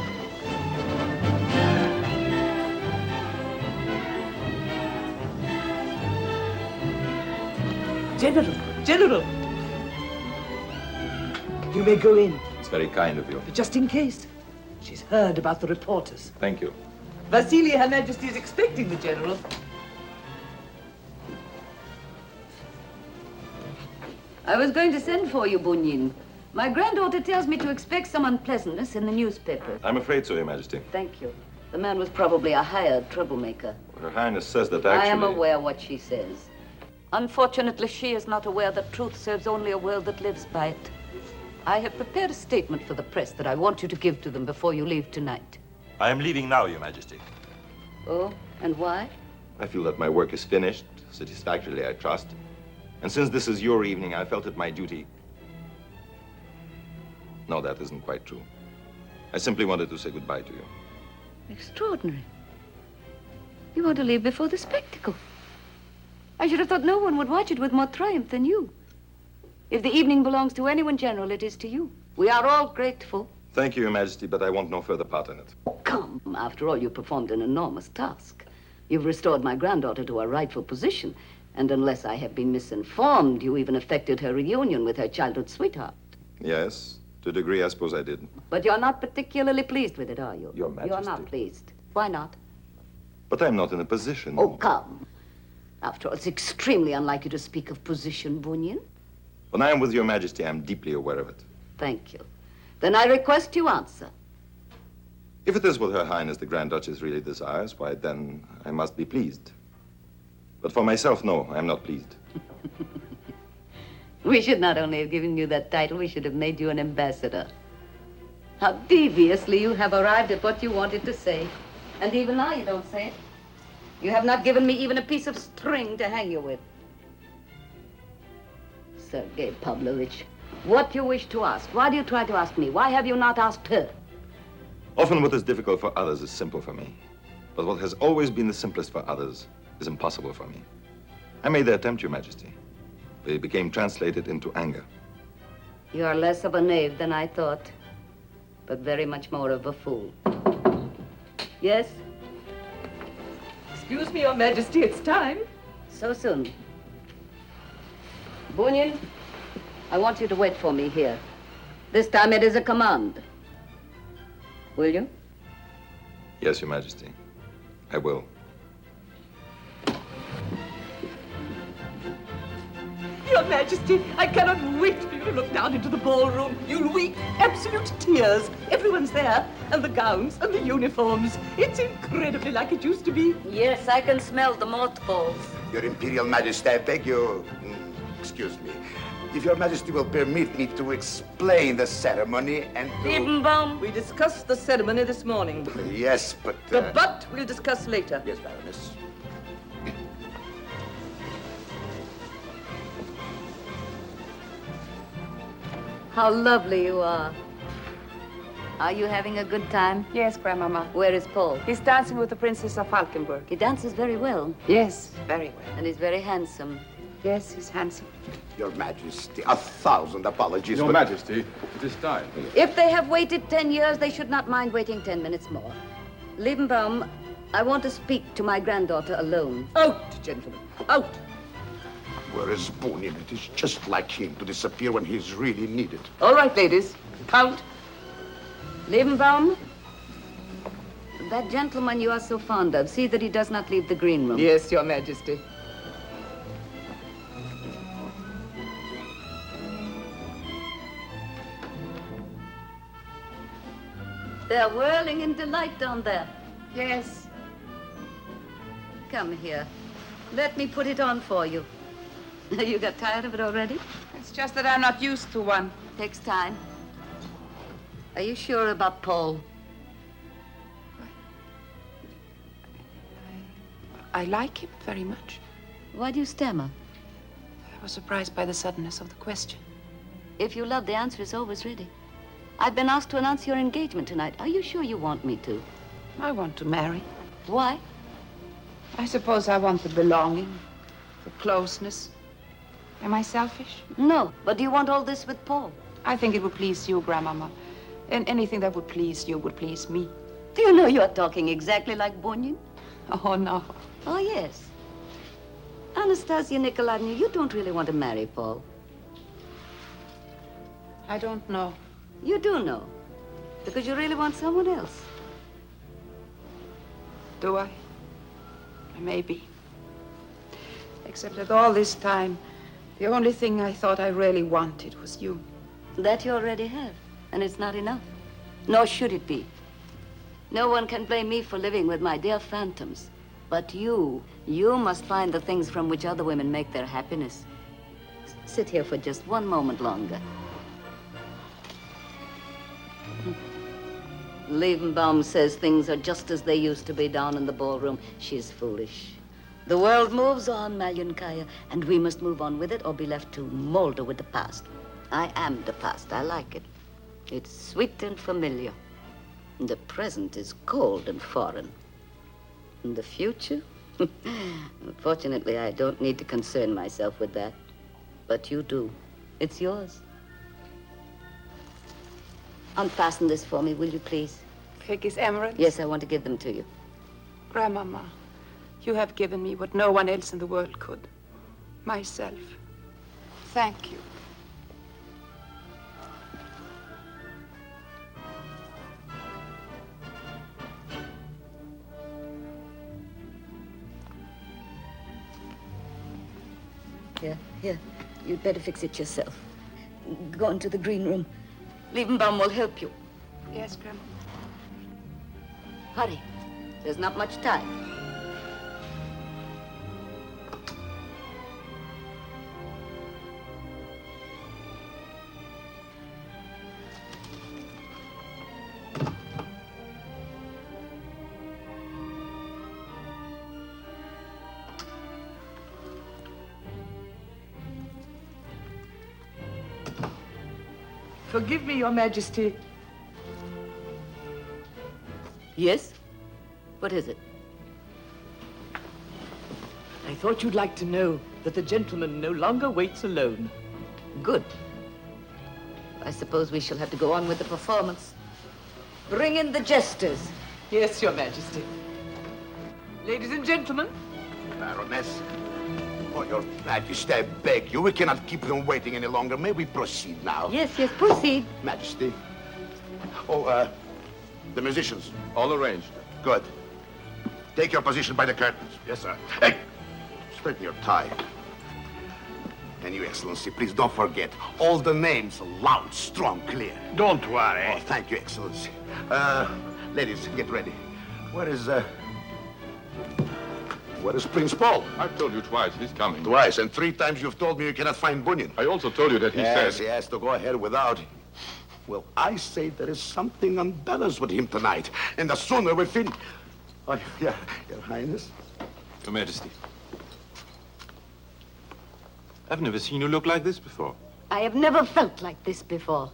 General. You may go in. It's very kind of you. But just in case. She's heard about the reporters. Thank you. Vasily, Her Majesty is expecting the General. I was going to send for you, Bunyin, My granddaughter tells me to expect some unpleasantness in the newspaper. I'm afraid so, Your Majesty. Thank you. The man was probably a hired troublemaker. Her Highness says that actually... I am aware what she says. Unfortunately, she is not aware that truth serves only a world that lives by it. I have prepared a statement for the press that I want you to give to them before you leave tonight. I am leaving now, Your Majesty. Oh, and why? I feel that my work is finished, satisfactorily, I trust. And since this is your evening, I felt it my duty. No, that isn't quite true. I simply wanted to say goodbye to you. Extraordinary. You want to leave before the spectacle. I should have thought no one would watch it with more triumph than you. If the evening belongs to anyone, General, it is to you. We are all grateful. Thank you, Your Majesty, but I want no further part in it. Come, after all, you performed an enormous task. You've restored my granddaughter to her rightful position, and unless I have been misinformed, you even effected her reunion with her childhood sweetheart. Yes, to a degree, I suppose I did. But you're not particularly pleased with it, are you? Your Majesty. You're not pleased. Why not? But I'm not in a position. Oh, come. After all, it's extremely unlike you to speak of position, Bunyan. When I am with Your Majesty, I'm deeply aware of it. Thank you. Then I request you answer. If it is what Her Highness the Grand Duchess really desires, why, then I must be pleased. But for myself, no, I am not pleased. We should not only have given you that title, we should have made you an ambassador. How deviously you have arrived at what you wanted to say. And even now you don't say it. You have not given me even a piece of string to hang you with. Sergei Pavlovich, what you wish to ask? Why do you try to ask me? Why have you not asked her? Often what is difficult for others is simple for me. But what has always been the simplest for others is impossible for me. I made the attempt, Your Majesty, but it became translated into anger. You are less of a knave than I thought, but very much more of a fool. Yes? Excuse me, Your Majesty, it's time. So soon. Bunyan, I want you to wait for me here. This time it is a command. Will you? Yes, Your Majesty, I will. Your Majesty, I cannot wait for you to look down into the ballroom. You'll weep absolute tears. Everyone's there, and the gowns and the uniforms. It's incredibly like it used to be. Yes, I can smell the mothballs. Your Imperial Majesty, I beg you, excuse me, if Your Majesty will permit me to explain the ceremony and to... Liebenbaum, we discussed the ceremony this morning. Yes, but... The but we'll discuss later. Yes, Baroness. How lovely you are. Are you having a good time? Yes, Grandmama. Where is Paul? He's dancing with the Princess of Falkenberg. He dances very well. Yes, very well. And he's very handsome. Yes, he's handsome. Your Majesty, 1,000 apologies. Your Majesty, it is time. If they have waited 10 years, they should not mind waiting 10 minutes more. Liebenbaum, I want to speak to my granddaughter alone. Out, gentlemen, out. Where is Bunyan? It is just like him to disappear when he's really needed. All right, ladies, count. Liebenbaum, that gentleman you are so fond of, see that he does not leave the green room. Yes, Your Majesty. They're whirling in delight down there. Yes. Come here. Let me put it on for you. You got tired of it already? It's just that I'm not used to one. Takes time. Are you sure about Paul? I like him very much. Why do you stammer? I was surprised by the suddenness of the question. If you love, the answer is always ready. I've been asked to announce your engagement tonight. Are you sure you want me to? I want to marry. Why? I suppose I want the belonging, the closeness. Am I selfish? No, but do you want all this with Paul? I think it would please you, Grandmama. And anything that would please you would please me. Do you know you're talking exactly like Bunyan? Oh, no. Oh, yes. Anastasia Nikolaevna, you don't really want to marry Paul. I don't know. You do know, because you really want someone else. Do I? Maybe. Except that all this time, the only thing I thought I really wanted was you. That you already have, and it's not enough. Nor should it be. No one can blame me for living with my dear phantoms. But you must find the things from which other women make their happiness. Sit here for just one moment longer. Levenbaum says things are just as they used to be down in the ballroom. She's foolish. The world moves on, Malyonkaya, and we must move on with it or be left to molder with the past. I am the past. I like it. It's sweet and familiar. And the present is cold and foreign. And the future? Unfortunately, I don't need to concern myself with that. But you do. It's yours. Unfasten this for me, will you, please? Take his emeralds? Yes, I want to give them to you. Grandmama, you have given me what no one else in the world could. Myself. Thank you. Here. You'd better fix it yourself. Go into the green room. Levenbaum will help you. Yes, Grandma. Hurry. There's not much time. Forgive me, Your Majesty. Yes? What is it? I thought you'd like to know that the gentleman no longer waits alone. Good. I suppose we shall have to go on with the performance. Bring in the jesters. Yes, Your Majesty. Ladies and gentlemen. Baroness. Oh, Your Majesty, I beg you. We cannot keep them waiting any longer. May we proceed now? Yes, proceed. Majesty. Oh, the musicians. All arranged. Good. Take your position by the curtains. Yes, sir. Hey! Straighten your tie. And you, Excellency, please don't forget. All the names, loud, strong, clear. Don't worry. Oh, thank you, Excellency. Ladies, get ready. Where is Prince Paul? I've told you twice, he's coming. Twice, and 3 times you've told me you cannot find Bunyan. I also told you that he said... Yes, he has to go ahead without. Well, I say there is something unbalanced with him tonight, and the sooner we finish... Oh, yeah, Your Highness. Your Majesty. I've never seen you look like this before. I have never felt like this before.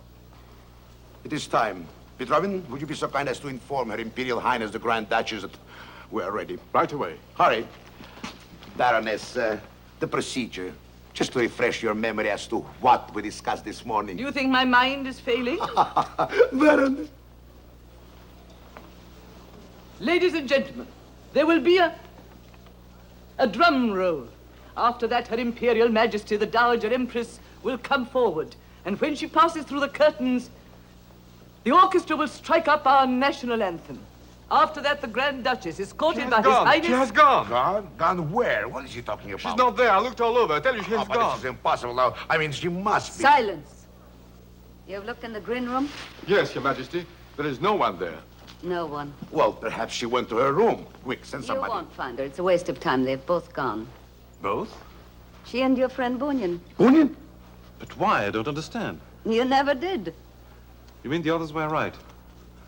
It is time. Petrovin, would you be so kind as to inform Her Imperial Highness the Grand Duchess that we're ready? Right away. Hurry. Baroness, the procedure. Just to refresh your memory as to what we discussed this morning. Do you think my mind is failing? Baroness. Ladies and gentlemen, there will be a drum roll. After that, Her Imperial Majesty, the Dowager Empress, will come forward. And when she passes through the curtains, the orchestra will strike up our national anthem. After that, the Grand Duchess, escorted by His Highness... She has gone. Gone? Gone where? What is she talking about? She's not there. I looked all over. I tell you, she has but gone. this is impossible now. I mean, she must be. Silence. You have looked in the green room? Yes, Your Majesty. There is no one there. No one. Well, perhaps she went to her room. Quick, send somebody. You won't find her. It's a waste of time. They've both gone. Both? She and your friend Bunyan. Bunyan? But why? I don't understand. You never did. You mean the others were right?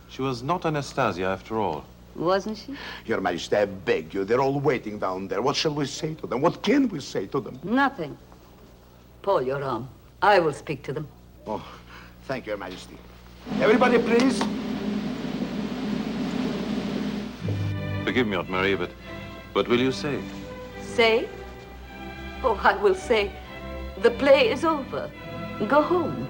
She was not Anastasia after all. Wasn't she? Your Majesty, I beg you. They're all waiting down there. What shall we say to them? What can we say to them? Nothing. Pull your arm. I will speak to them. Oh, thank you, Your Majesty. Everybody, please. Forgive me, Aunt Marie, but what will you say? Say? Oh, I will say, the play is over. Go home.